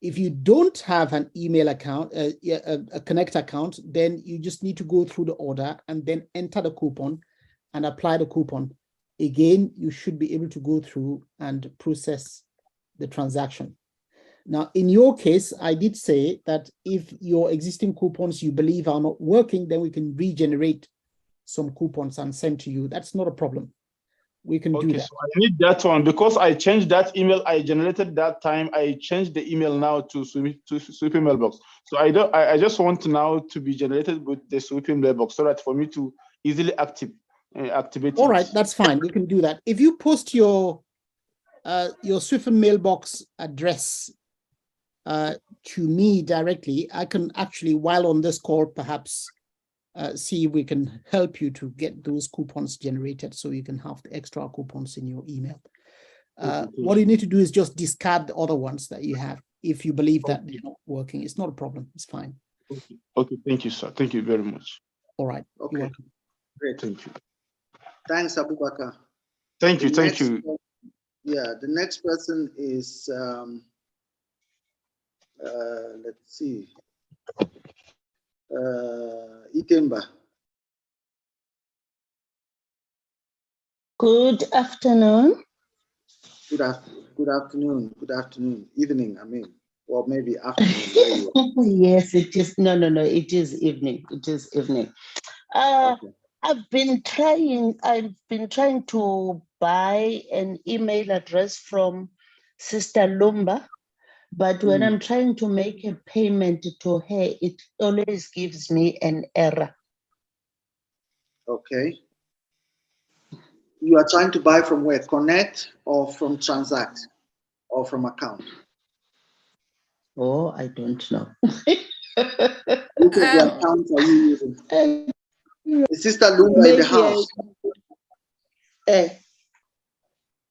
If you don't have an email account, a Connect account, then you just need to go through the order and then enter the coupon and apply the coupon. Again, you should be able to go through and process the transaction. Now, in your case, I did say that if your existing coupons you believe are not working, then we can regenerate some coupons and send to you. That's not a problem. We can do that. So I need that one because I changed that email I generated that time. I changed the email now to Sweeping Mailbox. So I just want now to be generated with the Sweeping Mailbox so that for me to easily activate. All right, that's fine. We can do that. If you post your Sweeping Mailbox address to me directly, I can actually, while on this call, perhaps see if we can help you to get those coupons generated so you can have the extra coupons in your email. What you need to do is just discard the other ones that you have. If you believe that they're not working, it's not a problem. It's fine. Okay. Thank you, sir. Thank you very much. All right. Okay. You're welcome. Great. Thank you. Thanks, Abubakar. Thank you. The Thank next you. Yeah, the next person is, let's see, Itemba. Good afternoon. Good afternoon. Good afternoon. Evening, I mean, or maybe afternoon. Where you are. Yes, it is. No, it is evening. It is evening. Okay. I've been trying to buy an email address from Sister Lumba, but when I'm trying to make a payment to her, it always gives me an error. Okay. You are trying to buy from where? Connect or from Transact or from account? Oh, I don't know. Which of the accounts are you using? Is Sister Lumba in the house?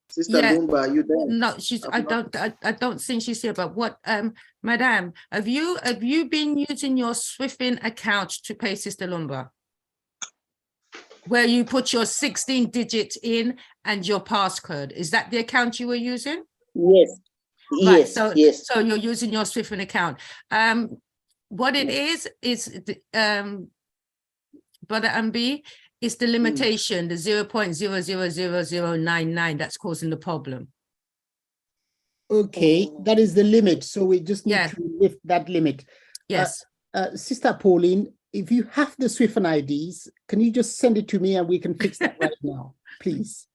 Sister Lumba, are you there? No, I don't think she's here. But what, Madam, have you been using your Swifin account to pay Sister Lumba, where you put your 16 digits in and your passcode? Is that the account you were using? Yes. Right. Yes. So you're using your Swifin account. What it is Brother MB, is the limitation, the 0.000099 that's causing the problem. Okay, that is the limit. So we just need to lift that limit. Yes. Sister Pauline, if you have the Swifin IDs, can you just send it to me and we can fix that right now, please?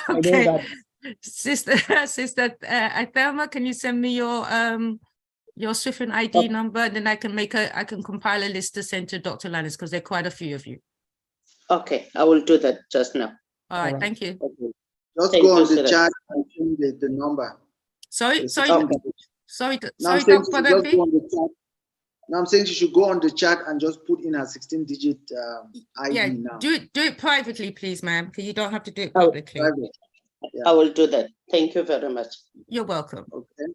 Okay. Sister Thelma, can you send me your Swifin ID number, and then I can compile a list to send to Dr. Lannis, because there are quite a few of you. Okay, I will do that just now. All right. Thank you. Okay. Just go on the chat and change the number. Sorry. Now I'm saying she should go on the chat and just put in her 16-digit ID now. Do it privately, please, ma'am, because you don't have to do it publicly. I will do that. Thank you very much. You're welcome. Okay.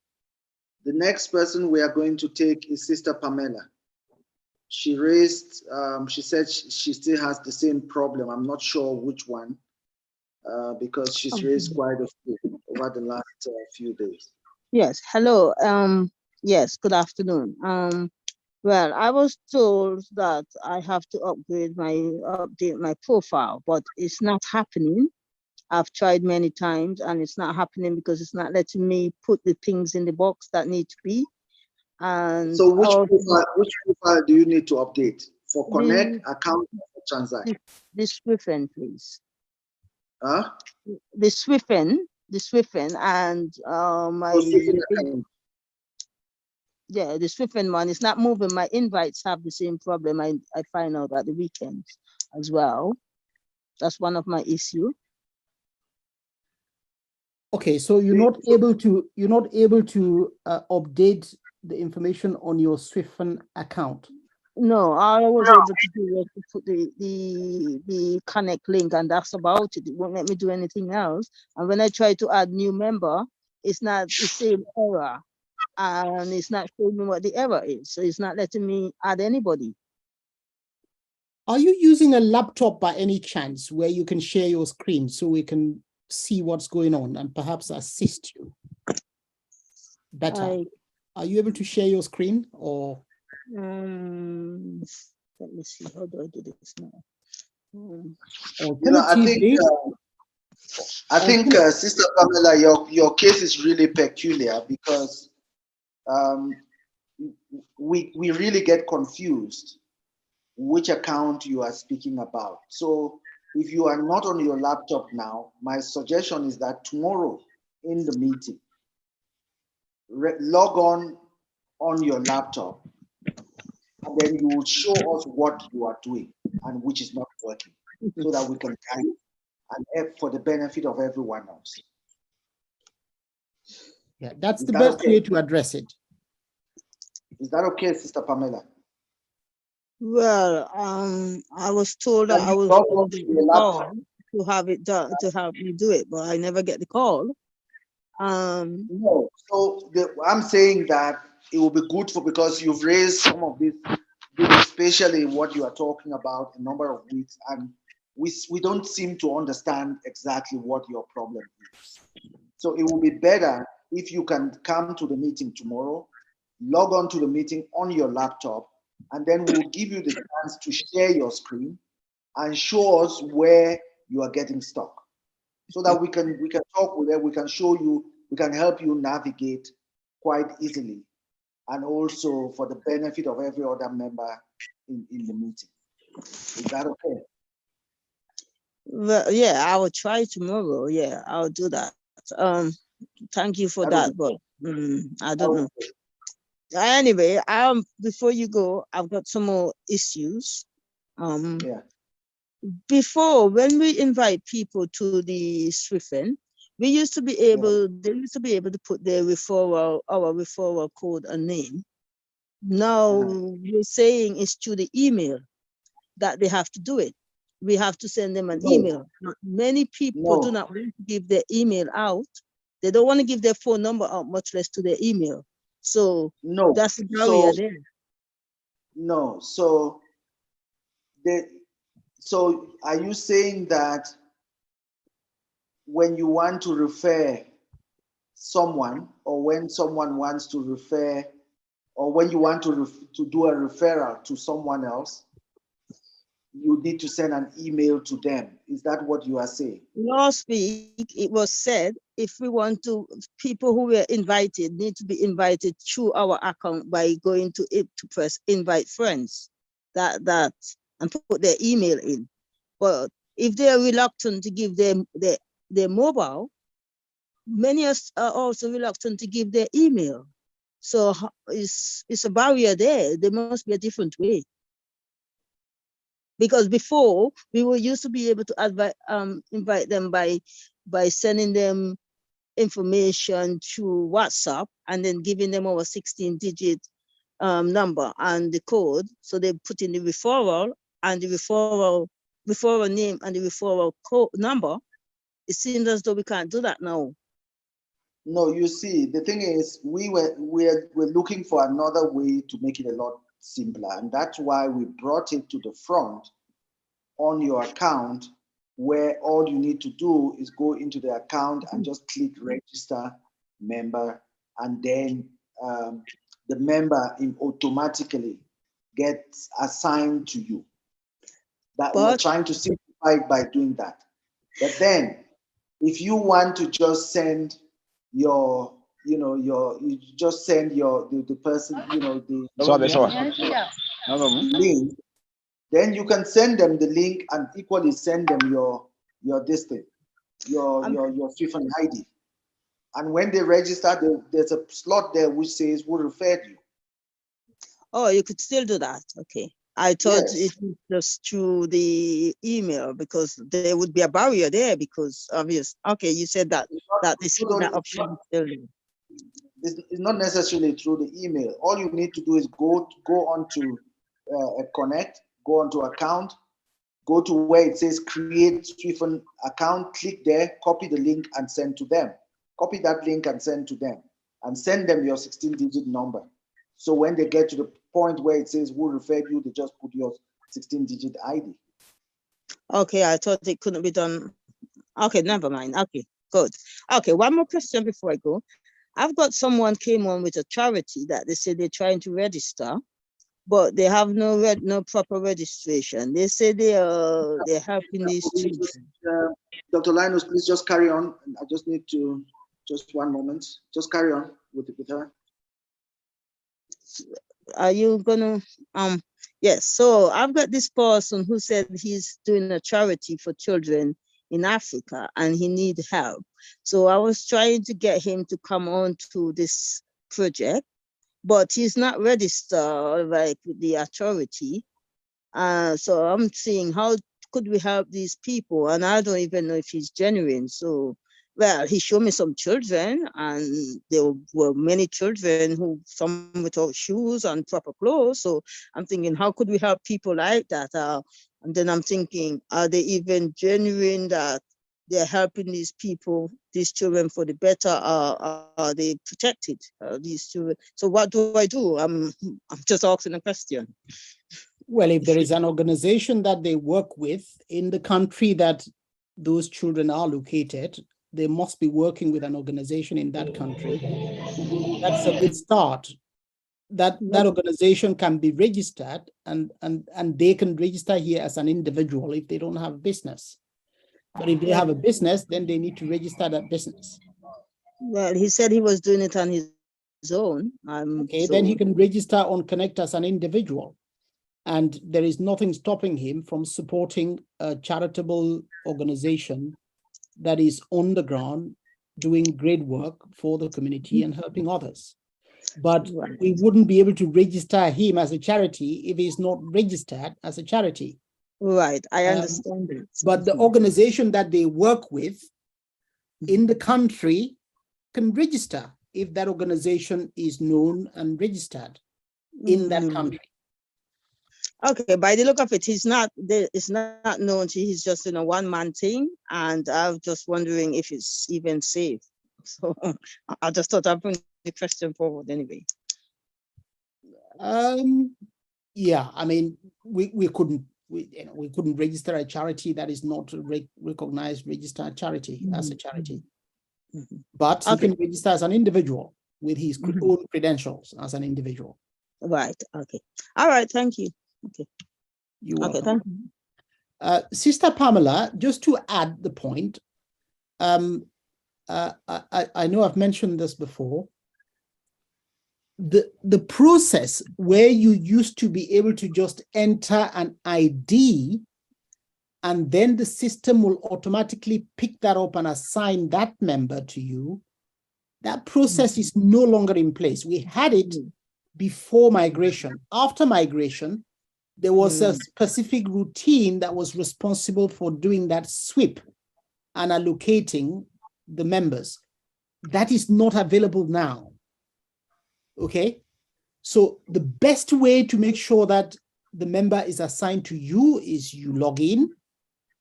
The next person we are going to take is Sister Pamela. She raised, she said she still has the same problem. I'm not sure which one, because she's raised quite a few over the last few days. Yes, hello. Yes, good afternoon. Well, I was told that I have to update my profile, but it's not happening. I've tried many times and it's not happening because it's not letting me put the things in the box that need to be. And so which profile do you need to update? For Connect, account, or Transact? The Swifin, please. Huh? The Swifin and my the Swifin one is not moving. My invites have the same problem. I find out at the weekends as well. That's one of my issues. Okay, so you're not able to update the information on your Swifin account. No, all I was able to do was to put the connect link, and that's about it. It won't let me do anything else. And when I try to add new member, it's not the same error, and it's not showing me what the error is. So it's not letting me add anybody. Are you using a laptop by any chance where you can share your screen so we can see what's going on and perhaps assist you better? Are you able to share your screen, or? Let me see. How do I do this now? I think Sister Pamela, your case is really peculiar because we really get confused which account you are speaking about. So if you are not on your laptop now, my suggestion is that tomorrow in the meeting, log on your laptop, and then you will show us what you are doing and which is not working, so that we can guide and for the benefit of everyone else. Yeah, that's the best way to address it. Is that okay, Sister Pamela? Well, I was told that I was going to call to have it done, to have me do it, but I never get the call. No, so I'm saying that it will be good for, because you've raised some of this, especially what you are talking about, a number of weeks, and we don't seem to understand exactly what your problem is. So it will be better if you can come to the meeting tomorrow, log on to the meeting on your laptop, and then we'll give you the chance to share your screen and show us where you are getting stuck, so that we can talk with them, we can show you, we can help you navigate quite easily, and also for the benefit of every other member in the meeting. Is that okay? Well, yeah, I will try tomorrow. Yeah, I'll do that. Thank you for that, but I don't know. Anyway, before you go, I've got some more issues. Yeah. Before, when we invite people to the Swiffen, we used to be able, they used to be able to put their our referral code and name. Now you're saying it's through the email that they have to do it. We have to send them an email. Many people do not want to give their email out. They don't want to give their phone number out, much less to their email. So that's the barrier there. No, so are you saying that when you want to refer someone, or when someone wants to refer, or when you want to do a referral to someone else, you need to send an email to them? Is that what you are saying? Last week, it was said, if we want to, people who were invited need to be invited through our account by going to it to press invite friends, and put their email in. But if they are reluctant to give them their mobile, many are also reluctant to give their email. So it's a barrier there. There must be a different way. Because before, we were used to be able to invite them by sending them information through WhatsApp and then giving them our 16-digit number and the code. So they put in the referral and the referral name and the referral code number. It seems as though we can't do that now. No, you see, the thing is, we're looking for another way to make it a lot simpler, and that's why we brought it to the front on your account, where all you need to do is go into the account and just click register member, and then the member automatically gets assigned to you. That we're trying to simplify it by doing that. But then, if you want to just send the person, the link, then you can send them the link and equally send them your Swiffen ID. And when they register, there's a slot there which says who referred you. Oh, you could still do that. Okay. I thought it was just through the email, because there would be a barrier there, because obvious. Okay, you said that that option is still there. It's not necessarily through the email. All you need to do is go onto Connect, go onto account, go to where it says create Swiffen account, click there, copy the link and send to them. Copy that link and send to them, and send them your 16-digit number. So when they get to the point where it says who referred you, they just put your 16-digit ID. Okay, I thought it couldn't be done. Okay, never mind. Okay, good. Okay, one more question before I go. I've got someone came on with a charity that they say they're trying to register, but they have no proper registration. They say they're helping these children. Dr. Linus, please just carry on. I just need to, just one moment. Just carry on with her. Are you gonna yes, so I've got this person who said he's doing a charity for children in Africa and he needs help. So I was trying to get him to come on to this project, but he's not registered like with the authority. So I'm seeing how could we help these people, and I don't even know if he's genuine. So well, he showed me some children, and there were many children who, some without shoes and proper clothes. So I'm thinking, how could we help people like that? And then I'm thinking, are they even genuine that they're helping these people, these children for the better, are they protected, these children? So what do I do? I'm just asking a question. Well, if there is an organization that they work with in the country that those children are located, they must be working with an organization in that country. That's a good start. That organization can be registered, and they can register here as an individual if they don't have a business. But if they have a business, then they need to register that business. Well, he said he was doing it on his own. Okay, then he can register on Connect as an individual. And there is nothing stopping him from supporting a charitable organization that is on the ground doing great work for the community and helping others. But we wouldn't be able to register him as a charity if he's not registered as a charity. Right, I understand it. But the organization that they work with in the country can register if that organization is known and registered in that country. Okay, by the look of it, it's not known. He's just in a one-man thing, and I'm just wondering if it's even safe. So I just thought I'd bring the question forward anyway. Yeah, I mean, we couldn't register a charity that is not a recognized registered charity as a charity. But he can register as an individual with his own credentials as an individual. Right. Okay. All right. Thank you. Okay. You're welcome. Thank you. Sister Pamela, just to add the point, I know I've mentioned this before. The process where you used to be able to just enter an ID and then the system will automatically pick that up and assign that member to you, that process is no longer in place. We had it before migration. After migration, there was a specific routine that was responsible for doing that sweep and allocating the members. That is not available now. Okay? So the best way to make sure that the member is assigned to you is you log in,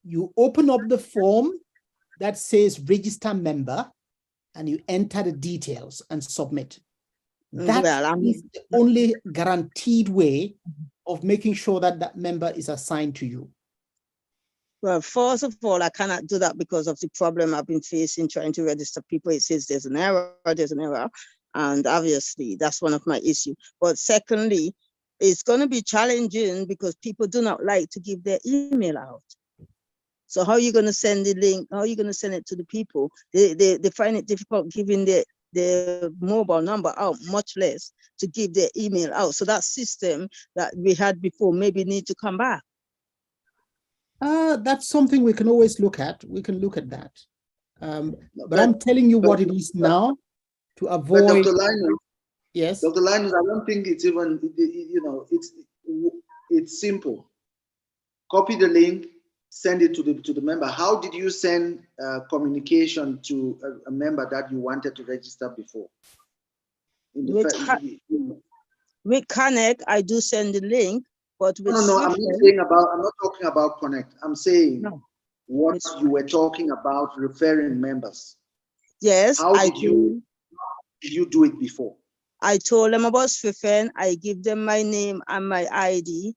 you open up the form that says register member, and you enter the details and submit. That is the only guaranteed way of making sure that that member is assigned to you. Well, first of all, I cannot do that because of the problem I've been facing trying to register people. It says there's an error. And obviously, that's one of my issues. But secondly, it's going to be challenging because people do not like to give their email out. So how are you going to send the link? How are you going to send it to the people? They find it difficult giving their mobile number out, much less to give their email out. So that system that we had before maybe need to come back. That's something we can always look at. We can look at that. But I'm telling you what it is now to avoid. Dr. Linus, yes. Dr. Linus, I don't think it's even, it's simple. Copy the link, send it to the member. How did you send communication to a member that you wanted to register before? With Connect, I do send the link, but with no, I'm not talking about Connect. I'm saying what you were talking about, referring members. Yes, how did you do it before? I told them about Swifen. I give them my name and my ID,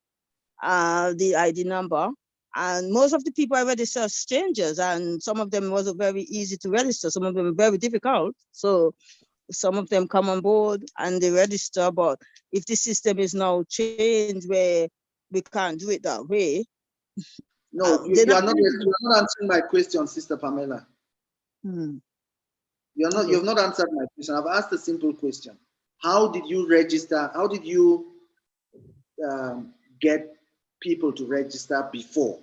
the ID number. And most of the people I register are strangers, and some of them wasn't very easy to register. Some of them are very difficult. So some of them come on board and they register. But if the system is now changed where we can't do it that way. No, you're not answering my question, Sister Pamela. You've not answered my question. I've asked a simple question. How did you register? How did you get people to register before?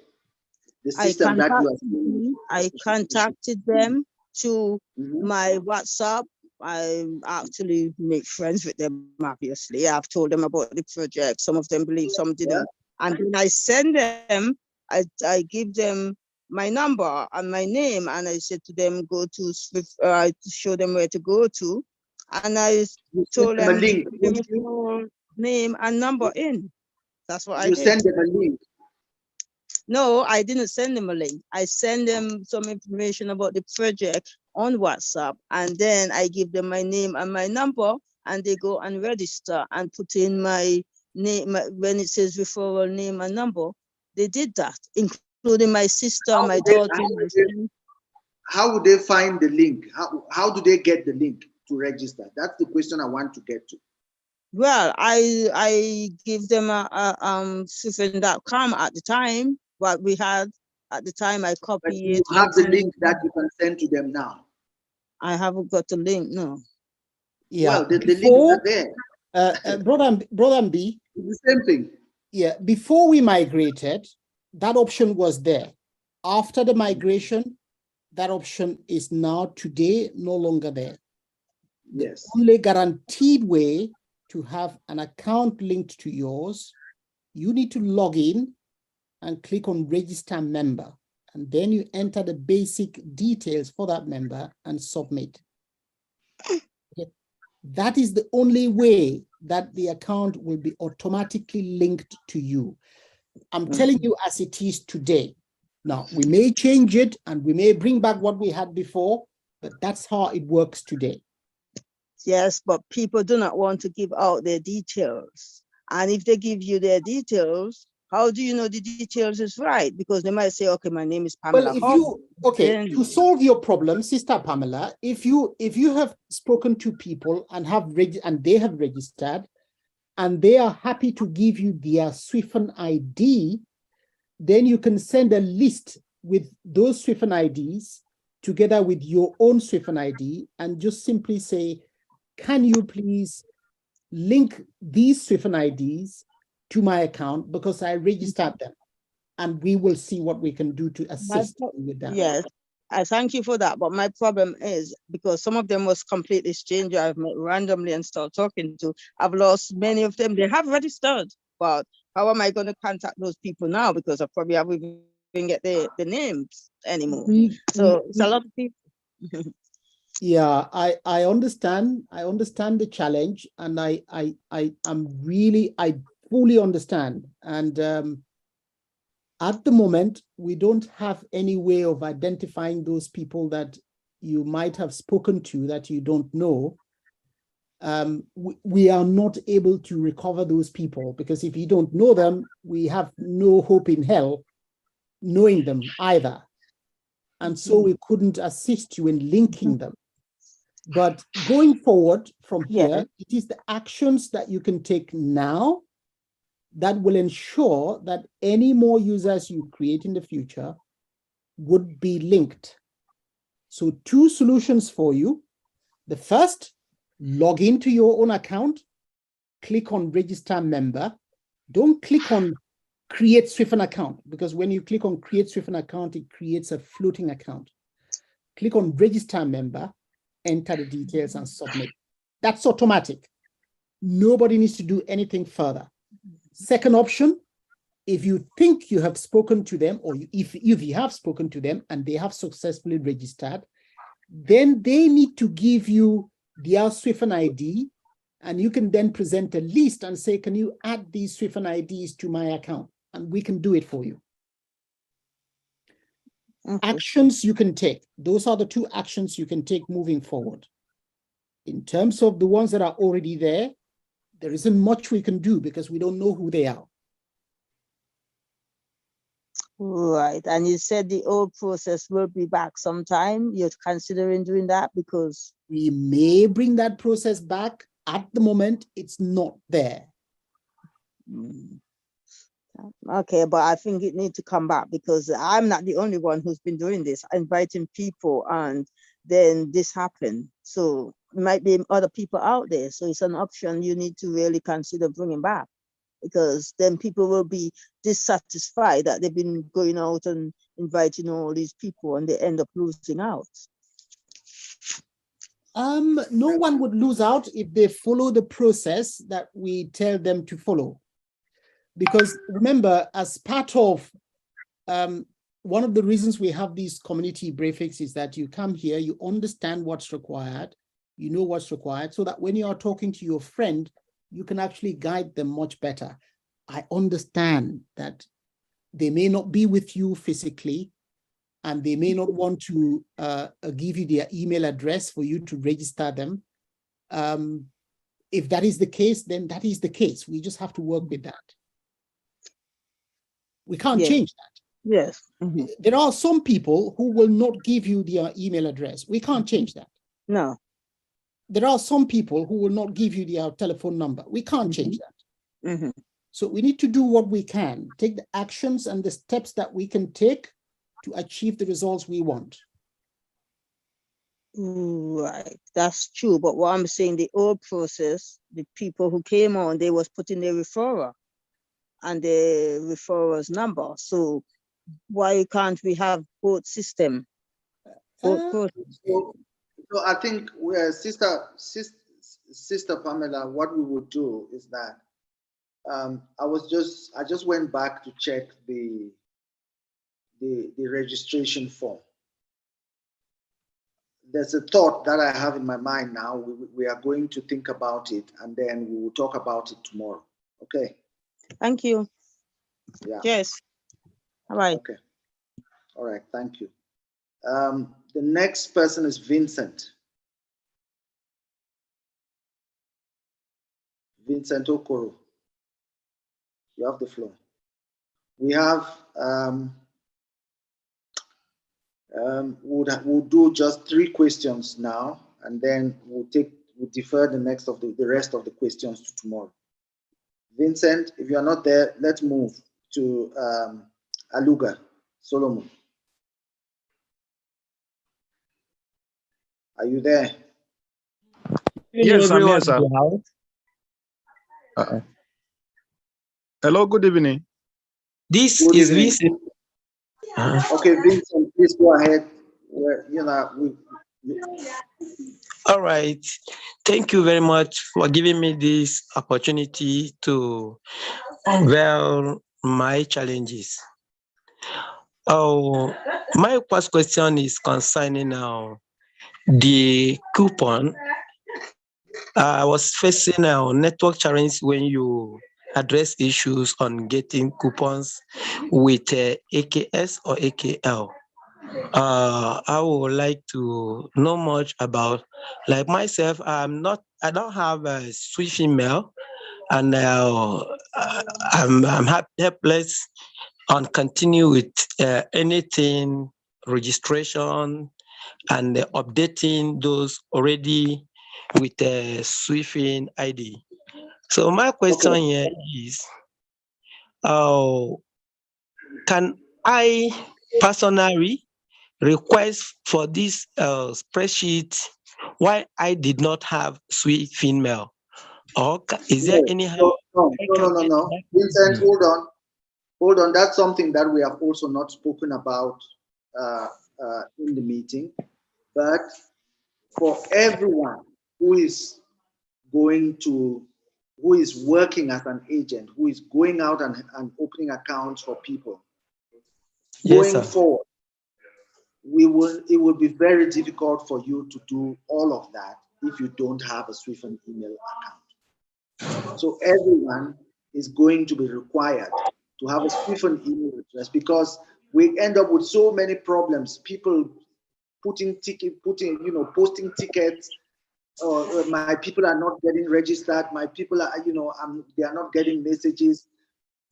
The system I contacted them through my WhatsApp. I actually make friends with them, obviously. I've told them about the project. Some of them believe, some didn't. And then I send them, I give them my number and my name, and I said to them, go to Swift, to show them where to go to. And I told them the name and number in. That's what I did. You send them a link. No, I didn't send them a link. I send them some information about the project on WhatsApp, and then I give them my name and my number, and they go and register and put in my name. When it says referral name and number, they did that, including my sister, my daughter, my son. How would they find the link? How do they get the link to register? That's the question I want to get to. Well, I give them a Swift.com at the time. What we had at the time, I But copy you it. have the link that you can send to them now. I haven't got the link, no. Yeah, Well, the links are there. Brother B, It's the same thing. yeah, before we migrated, that option was there. After the migration, that option is now today no longer there. Yes. The only guaranteed way to have an account linked to yours, you need to log in and click on register member. And then you enter the basic details for that member and submit. Okay. That is the only way that the account will be automatically linked to you. I'm telling you as it is today. Now, we may change it and we may bring back what we had before, but that's how it works today. Yes, but people do not want to give out their details. And if they give you their details, how do you know the details is right? Because they might say, okay, my name is Pamela. Well, if you, okay, to solve your problem, Sister Pamela, if you have spoken to people and they have registered and they are happy to give you their SWIFT ID, then you can send a list with those SWIFT IDs together with your own SWIFT ID and just simply say, can you please link these SWIFT IDs to my account because I registered them, and we will see what we can do to assist you with that. Yes, I thank you for that. But my problem is because some of them was completely stranger I've met randomly and start talking to. I've lost many of them. They have registered, but how am I going to contact those people now? Because I probably haven't even get the names anymore. So it's a lot of people. Yeah, I understand. I understand the challenge, and I fully understand. And at the moment, we don't have any way of identifying those people that you might have spoken to that you don't know. We are not able to recover those people because if you don't know them, we have no hope in hell knowing them either. And so we couldn't assist you in linking them. But going forward from here, it is the actions that you can take now that will ensure that any more users you create in the future would be linked. So 2 solutions for you. The first, log into your own account, click on register member. Don't click on create SWIFT account, because when you click on create SWIFT account, it creates a floating account. Click on register member, enter the details and submit. That's automatic. Nobody needs to do anything further. Second option, if you think you have spoken to them, or if you have spoken to them and they have successfully registered, then they need to give you their SWIFT ID, and you can then present a list and say, can you add these SWIFT IDs to my account? And we can do it for you. Actions you can take. Those are the 2 actions you can take moving forward. In terms of the ones that are already there, there isn't much we can do because we don't know who they are. Right. And you said the old process will be back sometime. You're considering doing that because we may bring that process back. At the moment, it's not there. Okay, but I think it needs to come back because I'm not the only one who's been doing this, inviting people, and then this happened. So it might be other people out there. So it's an option you need to really consider bringing back, because then people will be dissatisfied that they've been going out and inviting all these people and they end up losing out. No one would lose out if they follow the process that we tell them to follow. Because remember, as part of one of the reasons we have these community briefings is that you come here, you understand what's required, you know what's required, so that when you are talking to your friend, you can actually guide them much better. I understand that they may not be with you physically, and they may not want to give you their email address for you to register them. If that is the case, then that is the case. We just have to work with that. We can't change that. Yes. There are some people who will not give you their email address. We can't change that. No. There are some people who will not give you their telephone number. We can't change that. So we need to do what we can, take the actions and the steps that we can take to achieve the results we want. Right, that's true. But what I'm saying, the old process, the people who came on, they was putting their referrer and the referrer's number. So why can't we have both system? So I think Sister Pamela, what we would do is that I just went back to check the registration form. There's a thought that I have in my mind now. We are going to think about it, and then we will talk about it tomorrow. Okay. Thank you. Yeah. Yes. All right. Okay. All right. Thank you. The next person is Vincent. Vincent Okoro. You have the floor. We have we'll do just 3 questions now, and then we'll defer the rest of the questions to tomorrow. Vincent, if you are not there, let's move to Aluga Solomon. Are you there? Yes, I'm here, sir. Hello, good evening. This Good is evening. Vincent. Okay, Vincent, please go ahead. All right. Thank you very much for giving me this opportunity to unveil my challenges. My first question is concerning the coupon. I was facing a network challenge when you address issues on getting coupons with AKS or AKL. I would like to know much about, like myself, I don't have a Swift email, and I'm helpless on continue with anything registration and updating those already with a Swift ID. So my question here is, can I personally request for this spreadsheet why I did not have Swift email? Or is there anyhow? No. Vincent, hold on. That's something that we have also not spoken about in the meeting. But for everyone who is working as an agent, who is going out and opening accounts for people, going forward, it will be very difficult for you to do all of that if you don't have a Swift email account. So everyone is going to be required to have a Swift email address, because we end up with so many problems. People posting tickets. My people are not getting registered. My people are, they are not getting messages.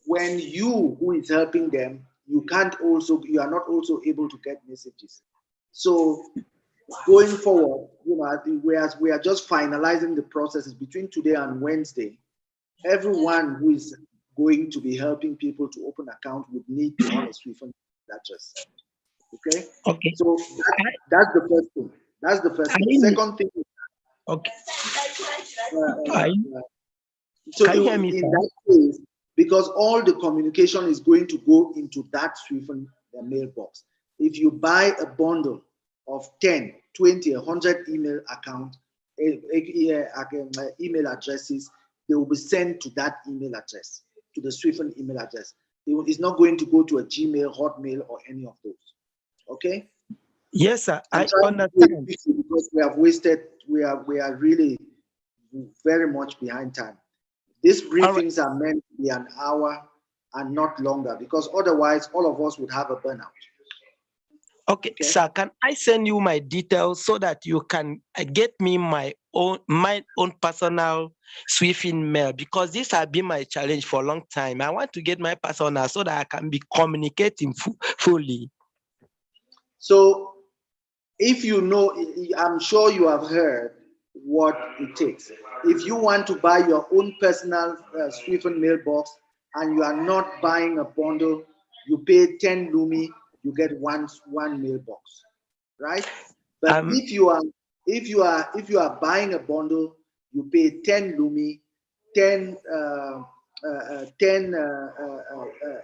When you, who is helping them, you are not also able to get messages. So going forward, whereas we are just finalizing the processes between today and Wednesday, everyone who is going to be helping people to open accounts would need to have a Swift address. Okay? Okay. So that's the first thing. That's the first thing. The second thing is, okay. So in that case, because all the communication is going to go into that Swift mailbox. If you buy a bundle of 10, 20, 100 email email addresses, they will be sent to that email address, to the Swift email address. It's not going to go to a Gmail, Hotmail, or any of those. Okay? Yes, sir. I understand. Because we are really very much behind time. These briefings are meant to be an hour, and not longer, because otherwise all of us would have a burnout. Okay, sir, can I send you my details so that you can get me my own personal Swift mail? Because this has been my challenge for a long time. I want to get my personal so that I can be communicating fully. So if you know, I'm sure you have heard what it takes. If you want to buy your own personal Swift mailbox and you are not buying a bundle, you pay 10 Lumi, you get one mailbox, right? But if you are buying a bundle, you pay 10 Lumi, 10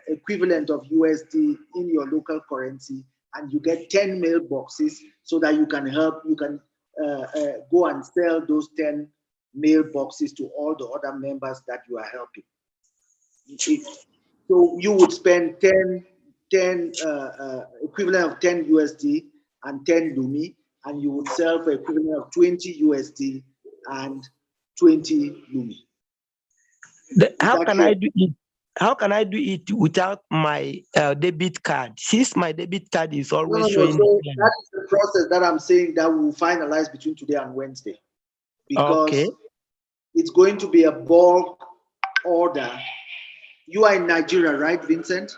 equivalent of USD in your local currency, and you get 10 mailboxes so that you can go and sell those 10 mailboxes to all the other members that you are helping. So you would spend 10 equivalent of 10 USD and 10 Lumi, and you would sell for equivalent of 20 USD and 20 Lumi. How can I do it? How can I do it without my debit card? Since my debit card is always showing. So that is the process that I'm saying that we'll finalize between today and Wednesday, because it's going to be a bulk order. You are in Nigeria, right, Vincent?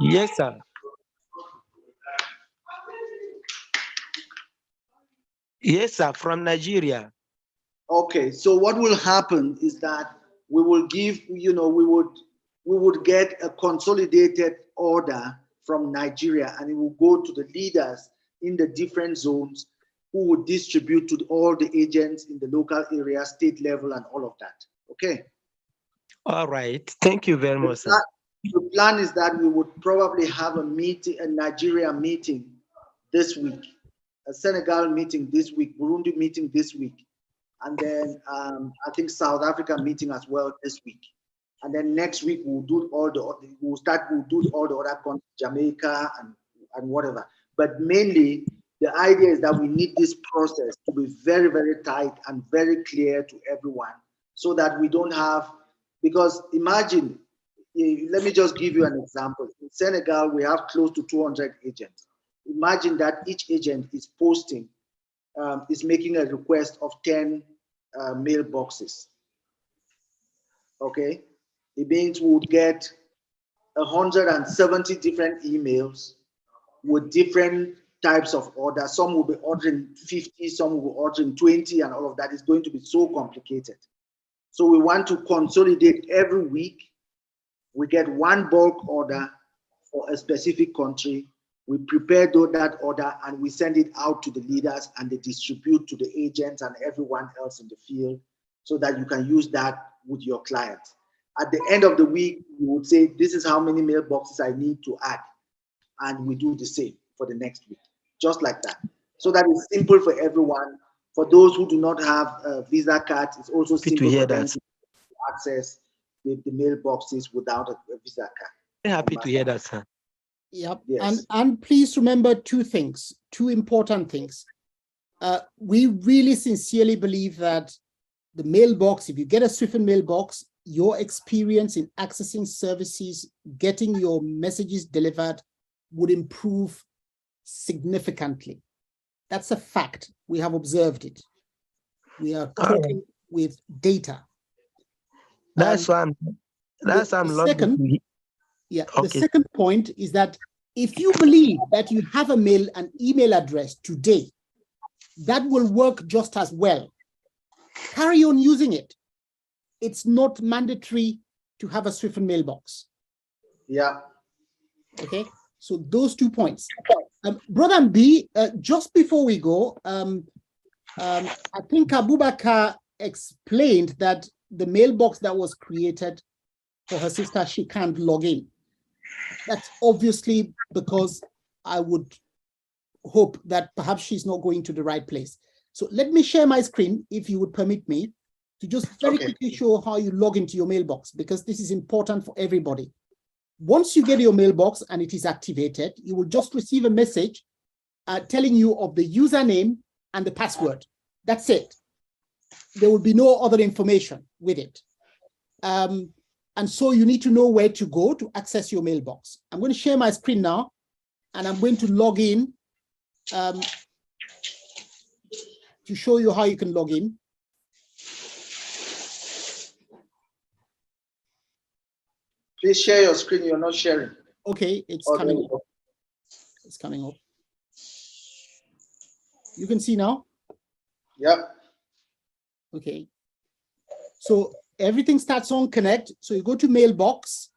Yes, sir. Yes, sir, from Nigeria. Okay, so what will happen is that we will give, we would get a consolidated order from Nigeria, and it will go to the leaders in the different zones who would distribute to all the agents in the local area, state level, and all of that. Okay. All right. Thank you very much, sir. The plan is that we would probably have a meeting, a Nigeria meeting this week, a Senegal meeting this week, Burundi meeting this week, and then I think South Africa meeting as well this week. And then next week we'll do all the other countries, Jamaica and whatever. But mainly the idea is that we need this process to be very, very tight and very clear to everyone, so that we don't have, because imagine, let me just give you an example. In Senegal, we have close to 200 agents. Imagine that each agent is posting, is making a request of 10 mailboxes. Okay, it means we would get 170 different emails with different types of orders. Some will be ordering 50, some will be ordering 20, and all of that is going to be so complicated. So we want to consolidate every week. We get one bulk order for a specific country. We prepare that order and we send it out to the leaders, and they distribute to the agents and everyone else in the field, so that you can use that with your clients. At the end of the week, you would say, this is how many mailboxes I need to add. And we do the same for the next week, just like that. So that is simple for everyone. For those who do not have Visa cards, it's also simple for them to access the mailboxes without a Visa card. Very happy to hear that, sir. Yep. Yes. And please remember two important things. We really sincerely believe that the mailbox, if you get a Swift mailbox, your experience in accessing services, getting your messages delivered would improve significantly. That's a fact. We have observed it. We are talking with data. That's why I'm the second point is that if you believe that you have an email address today that will work just as well, carry on using it. It's not mandatory to have a Swift mailbox. Yeah. Okay. So those 2 points. Brother B, just before we go, I think Abubakar explained that the mailbox that was created for her sister, she can't log in. That's obviously because I would hope that perhaps she's not going to the right place. So let me share my screen, if you would permit me, to just very quickly show how you log into your mailbox, because this is important for everybody. Once you get your mailbox and it is activated, you will just receive a message telling you of the username and the password. That's it. There will be no other information with it. And so you need to know where to go to access your mailbox. I'm going to share my screen now, and I'm going to log in to show you how you can log in. Please share your screen. You're not sharing. Okay, it's coming up. It's coming up. You can see now? Yep. Okay. So everything starts on connect. So you go to mailbox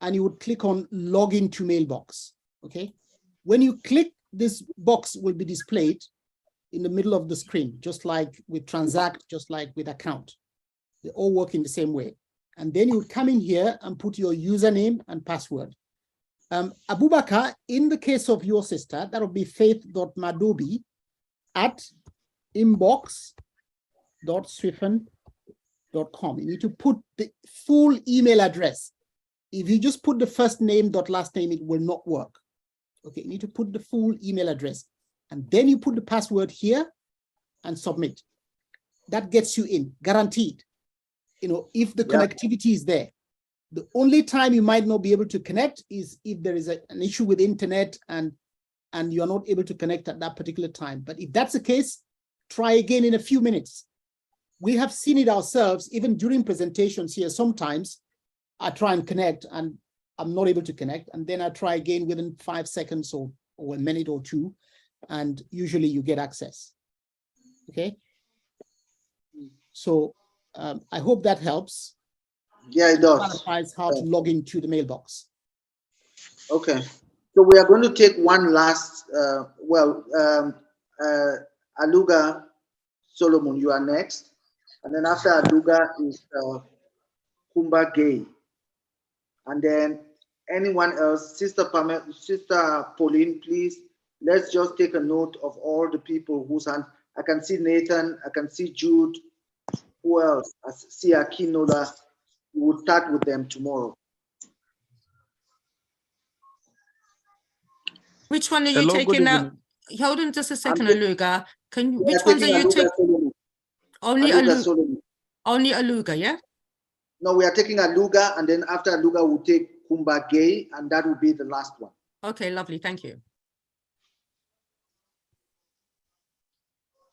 and you would click on login to mailbox. Okay. When you click, this box will be displayed in the middle of the screen, just like with transact, just like with account. They all work in the same way. And then you would come in here and put your username and password. Abubakar, in the case of your sister, that will be faith.madobi@inbox.swiffen.com. You need to put the full email address. If you just put the first name dot last name, it will not work. Okay, you need to put the full email address, and then you put the password here and submit. That gets you in, guaranteed. You know, if the connectivity is there. The only time you might not be able to connect is if there is an issue with internet and you're not able to connect at that particular time. But if that's the case, try again in a few minutes. We have seen it ourselves, even during presentations here. Sometimes I try and connect and I'm not able to connect. And then I try again within 5 seconds or a minute or two. And usually you get access. Okay. So I hope that helps. Yeah, it does. Clarifies how to log into the mailbox. Okay. So we are going to take one last, Aluga Solomon, you are next. And then after Aluga is Kumba Gay. And then anyone else, Sister Pauline, please, let's just take a note of all the people whose hand. I can see Nathan, I can see Jude. Who else? I see Akinola. We will start with them tomorrow. Which one are you taking out? Hold on just a second, Aluga. Which ones are you taking? Only Aluga. Only Aluga, yeah? No, we are taking Aluga, and then after Aluga, we'll take Kumba Gay, and that will be the last one. Okay, lovely. Thank you.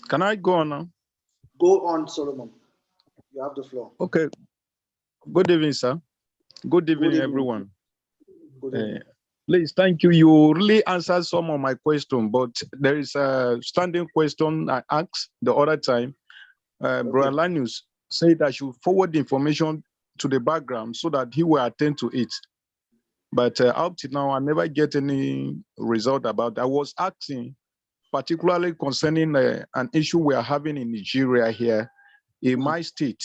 Can I go on now? Go on, Solomon. You have the floor. Okay. Good evening, sir. Good evening, everyone. Good evening. Please, thank you. You really answered some of my questions, but there is a standing question I asked the other time. Brother Linus said I should forward the information to the background so that he will attend to it. But up to now, I never get any result about that. I was asking, particularly concerning an issue we are having in Nigeria here, in my state.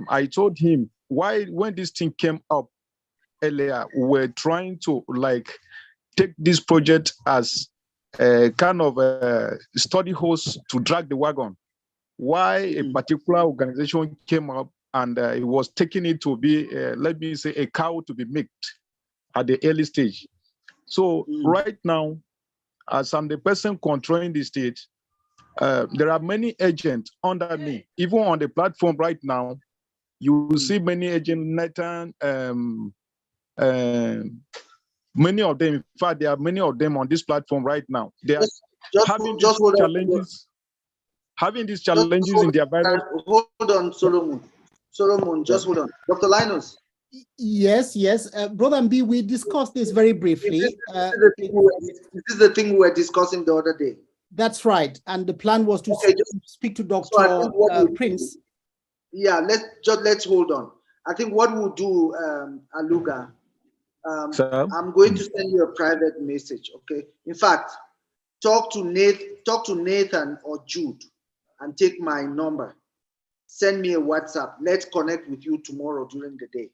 I told him, when this thing came up earlier, we were trying to take this project as a kind of a study horse to drag the wagon. Why a particular organization came up and it was taking it to be, let me say, a cow to be milked at the early stage. So right now, as I'm the person controlling the state, there are many agents under me. Even on the platform right now, you will see many agents, Nathan, many of them. In fact, there are many of them on this platform right now. They are having these challenges in their virus. Hold on, Solomon. Solomon, just hold on. Dr. Linus. Yes. Brother Mbi, we discussed this very briefly. This is the thing we were discussing the other day. That's right. And the plan was to speak to Dr. Prince. Yeah, let's hold on. I think what we'll do, Aluga, I'm going to send you a private message, okay? In fact, talk to Nathan or Jude and take my number. Send me a WhatsApp. Let's connect with you tomorrow during the day.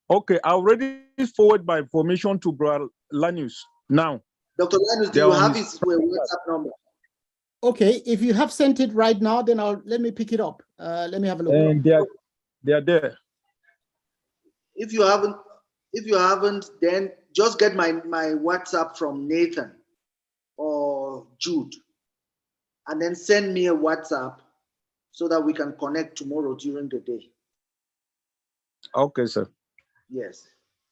Okay, I already forward my information to Brother Linus now. Dr. Linus, do you have his WhatsApp number? Okay, if you have sent it right now, then let me pick it up. Let me have a look. And they are there. If you haven't, then just get my WhatsApp from Nathan or Jude, and then send me a WhatsApp so that we can connect tomorrow during the day. Okay, sir. Yes.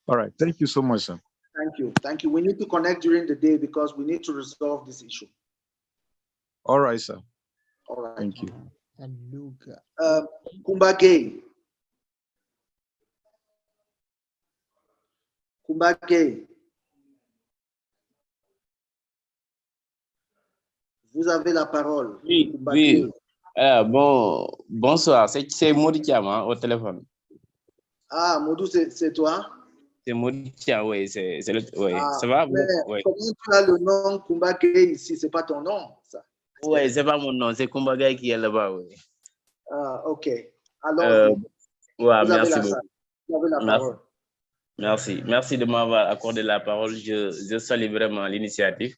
All right. Thank you so much, sir. Thank you. Thank you. We need to connect during the day because we need to resolve this issue. All right, sir. All right. Thank you. And Luca. Kumbake. Kumbake. Vous avez la parole. Oui, Kumbake. oui. Bonsoir. C'est Maudit Thiam au téléphone. Ah, Modou, c'est toi? C'est Maudit Thiam, oui. Oui. Ah, Ça va? mais Oui. comment tu as le nom Kumbake ici? C'est pas ton nom, ça? Oui, c'est pas mon nom. C'est Kumbagay qui est là-bas, oui. Ah, ok. Alors, ouais, vous avez merci la beaucoup. salle. Vous avez la Merci. parole. Merci de m'avoir accordé la parole. Je salue vraiment l'initiative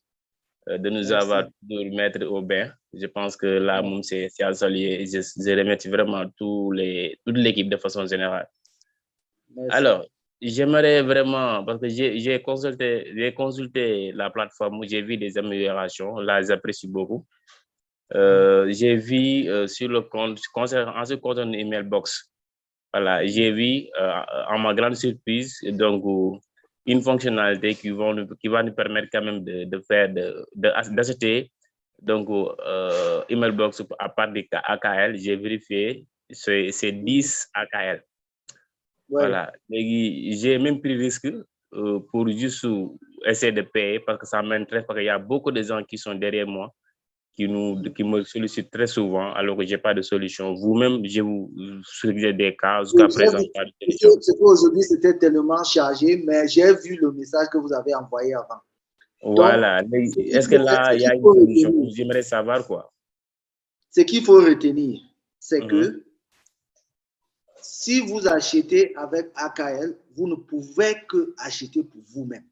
de nous avoir toujours mettre au bain. Je pense que là, c'est à saluer. Je remercie vraiment toute l'équipe de façon générale. Merci. Alors, j'aimerais vraiment, parce que j'ai consulté la plateforme, j'ai vu des améliorations. Là, j'apprécie beaucoup. J'ai vu sur le compte, en ce qui concerne Mailbox, voilà, j'ai vu en ma grande surprise donc une fonctionnalité qui va nous permettre quand même d'acheter donc Mailbox à part des AKL. J'ai vérifié, c'est 10 AKL. Voilà, j'ai même pris risque pour juste essayer de payer parce que ça m'intéresse, parce qu'il y a beaucoup de gens qui sont derrière moi qui me sollicitent très souvent alors que je n'ai pas de solution. Vous-même, je vous suggère des cas jusqu'à présent, pas de solution. C'est qu'aujourd'hui, c'était tellement chargé, mais j'ai vu le message que vous avez envoyé avant. Voilà. Est-ce que là, il y a une solution? J'aimerais savoir quoi. Ce qu'il faut retenir, c'est que si vous achetez avec AKL, vous ne pouvez que acheter pour vous-même.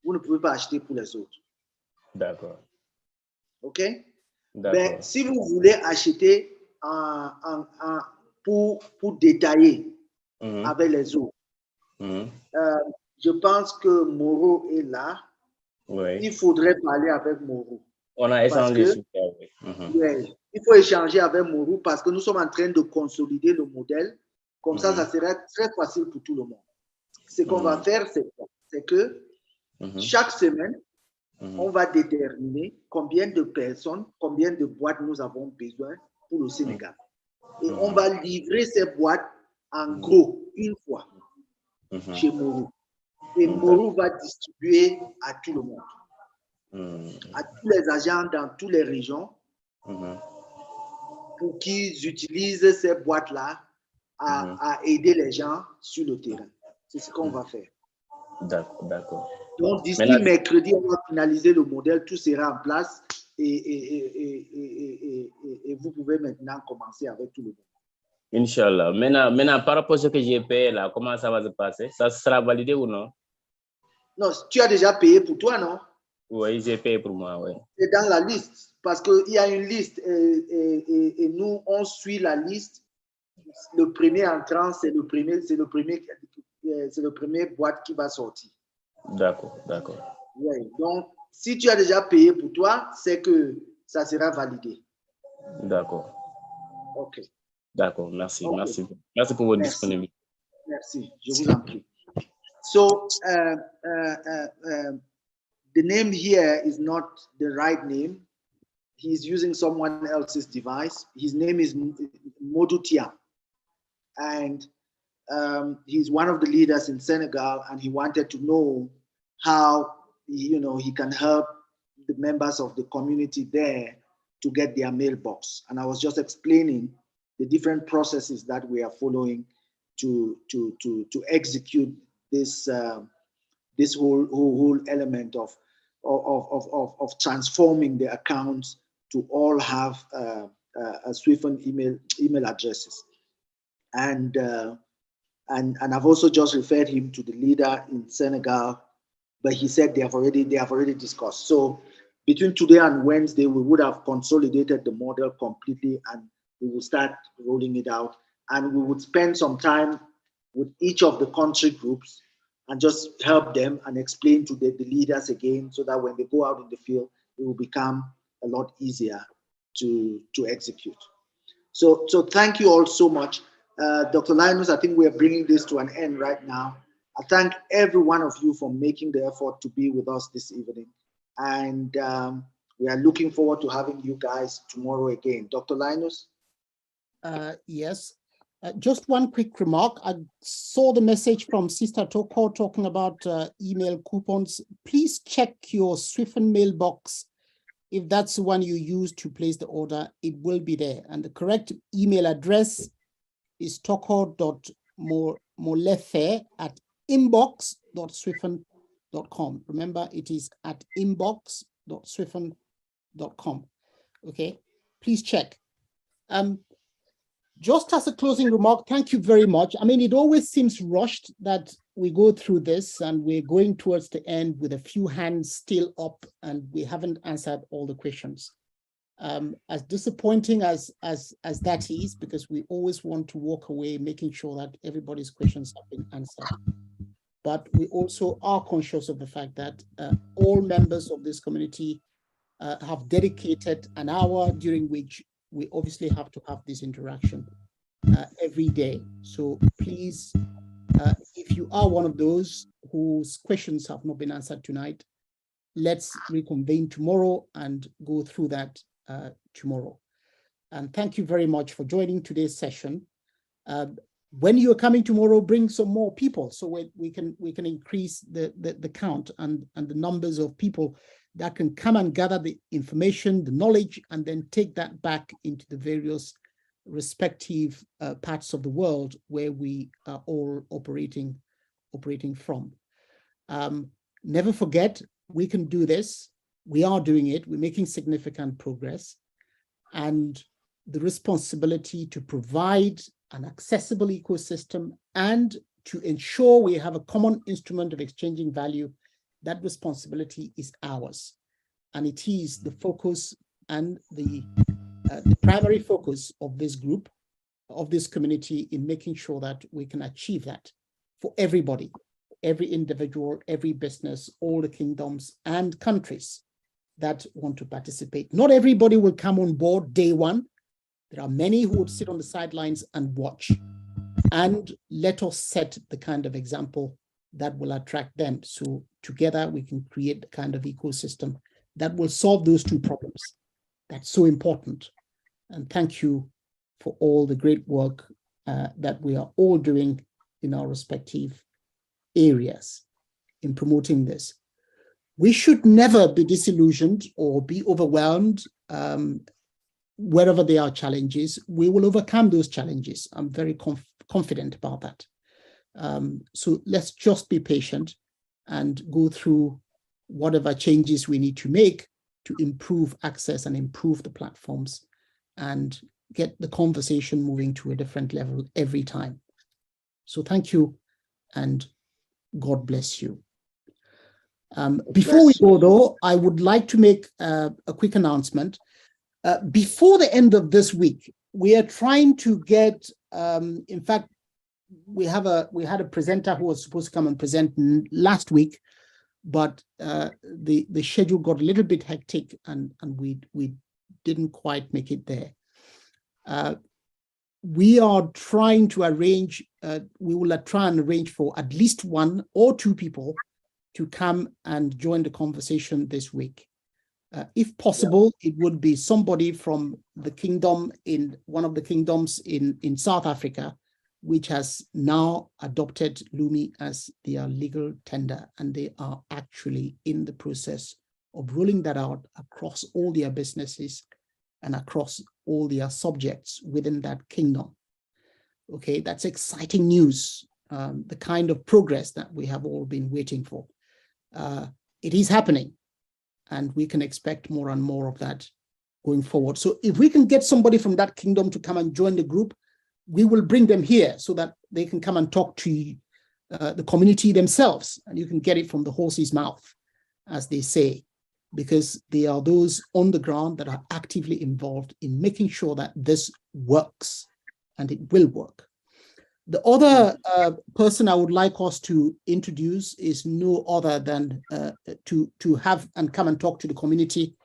Vous ne pouvez pas acheter pour les autres. D'accord. OK? Ben, si vous voulez acheter pour détailler avec les autres, je pense que Moro est là. Il faudrait parler avec Moro. On a échangé sur ça, il faut échanger avec Moro parce que nous sommes en train de consolider le modèle. Comme ça sera très facile pour tout le monde. Ce qu'on va faire, c'est que chaque semaine, on va déterminer combien de personnes, combien de boîtes nous avons besoin pour le Sénégal. Et on va livrer ces boîtes en gros une fois chez Moro. Et Moro va distribuer à tout le monde, à tous les agents dans toutes les régions pour qu'ils utilisent ces boîtes-là à aider les gens sur le terrain. C'est ce qu'on va faire. D'accord. Donc, d'ici mercredi, on va finaliser le modèle, tout sera en place et vous pouvez maintenant commencer avec tout le monde. Inch'Allah. Maintenant, par rapport à ce que j'ai payé là, comment ça va se passer? Ça sera validé ou non? Non, tu as déjà payé pour toi, non? Oui, j'ai payé pour moi, oui. C'est dans la liste, parce qu'il y a une liste et nous, on suit la liste. Le premier entrant, c'est le premier boîte qui va sortir. D'accord. Ouais, donc, si tu as déjà payé pour toi, c'est que ça sera validé. D'accord. OK. D'accord, merci. Okay. Merci pour votre disponibilité. Merci, je vous en prie. So, the name here is not the right name. He's using someone else's device. His name is Modou Thiam. And he's one of the leaders in Senegal, and he wanted to know how he can help the members of the community there to get their mailbox. And I was just explaining the different processes that we are following to execute this this whole element of transforming the accounts to all have a Swift email addresses. And I've also just referred him to the leader in Senegal, but he said they have already discussed. So between today and Wednesday, we would have consolidated the model completely, and we will start rolling it out. And we would spend some time with each of the country groups and just help them and explain to the leaders again, so that when they go out in the field, it will become a lot easier to execute. So thank you all so much. Dr. Linus, I think we are bringing this to an end right now. I thank every one of you for making the effort to be with us this evening. And we are looking forward to having you guys tomorrow again. Dr. Linus? Yes. Just one quick remark. I saw the message from Sister Toko talking about email coupons. Please check your Swiffen mailbox. If that's the one you use to place the order, it will be there. And the correct email address is toko.molefe@inbox.swiffen.com. Remember, it is at inbox.swiffen.com. Okay, please check. Just as a closing remark, thank you very much. I mean, it always seems rushed that we go through this and we're going towards the end with a few hands still up and we haven't answered all the questions. As disappointing as that is, because we always want to walk away making sure that everybody's questions have been answered. But we also are conscious of the fact that all members of this community have dedicated an hour during which we obviously have to have this interaction every day. So please, if you are one of those whose questions have not been answered tonight, let's reconvene tomorrow and go through that tomorrow. And thank you very much for joining today's session. When you're coming tomorrow, bring some more people so we can increase the count and the numbers of people that can come and gather the information, the knowledge, and then take that back into the various respective parts of the world where we are all operating from. Never forget, we can do this. We are doing it. We're making significant progress. And the responsibility to provide an accessible ecosystem and to ensure we have a common instrument of exchanging value, that responsibility is ours. And it is the focus and the primary focus of this group, of this community, in making sure that we can achieve that for everybody, every individual, every business, all the kingdoms and countries that want to participate. Not everybody will come on board day one. There are many who would sit on the sidelines and watch. And let us set the kind of example that will attract them. So together we can create the kind of ecosystem that will solve those two problems. That's so important. And thank you for all the great work that we are all doing in our respective areas in promoting this. We should never be disillusioned or be overwhelmed wherever there are challenges. We will overcome those challenges. I'm very confident about that. So let's just be patient and go through whatever changes we need to make to improve access and improve the platforms and get the conversation moving to a different level every time. So thank you and God bless you. Before we go though, I would like to make a quick announcement. Before the end of this week, we are trying to get, in fact, we had a presenter who was supposed to come and present last week, but the schedule got a little bit hectic and we didn't quite make it there. We are trying to arrange, we will try and arrange for at least 1 or 2 people to come and join the conversation this week. If possible, it would be somebody from the kingdom, in one of the kingdoms in South Africa, which has now adopted Lumi as their legal tender, and they are actually in the process of rolling that out across all their businesses and across all their subjects within that kingdom. Okay, that's exciting news, the kind of progress that we have all been waiting for. It is happening, and we can expect more and more of that going forward. So if we can get somebody from that kingdom to come and join the group, we will bring them here so that they can come and talk to the community themselves, and you can get it from the horse's mouth, as they say, because they are those on the ground that are actively involved in making sure that this works, and it will work. The other person I would like us to introduce is no other than to have and come and talk to the community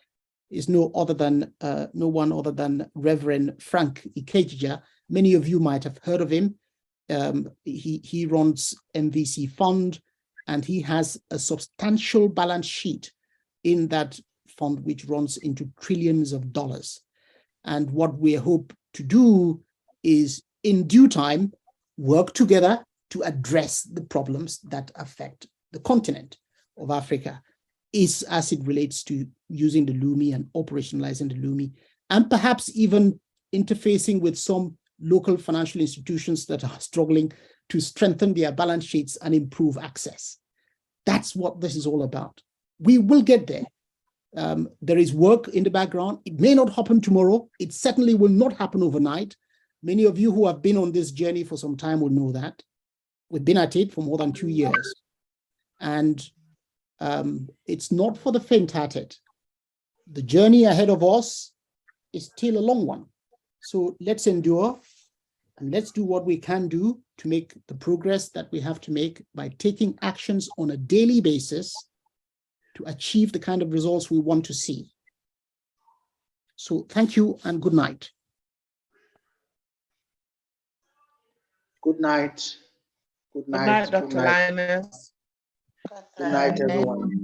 is no one other than Reverend Frank Ikejija, Many of you might have heard of him. He runs MVC Fund, and he has a substantial balance sheet in that fund, which runs into trillions of dollars. And what we hope to do is, in due time, work together to address the problems that affect the continent of Africa, as it relates to using the LUMI and operationalizing the LUMI, and perhaps even interfacing with some local financial institutions that are struggling to strengthen their balance sheets and improve access. That's what this is all about. We will get there. There is work in the background. It may not happen tomorrow. It certainly will not happen overnight. Many of you who have been on this journey for some time will know that. We've been at it for more than 2 years. And it's not for the faint-hearted. The journey ahead of us is still a long one. So let's endure, and let's do what we can do to make the progress that we have to make by taking actions on a daily basis to achieve the kind of results we want to see. So thank you and good night. Good night. Good night. Good night, Dr. Linus. Good night, everyone.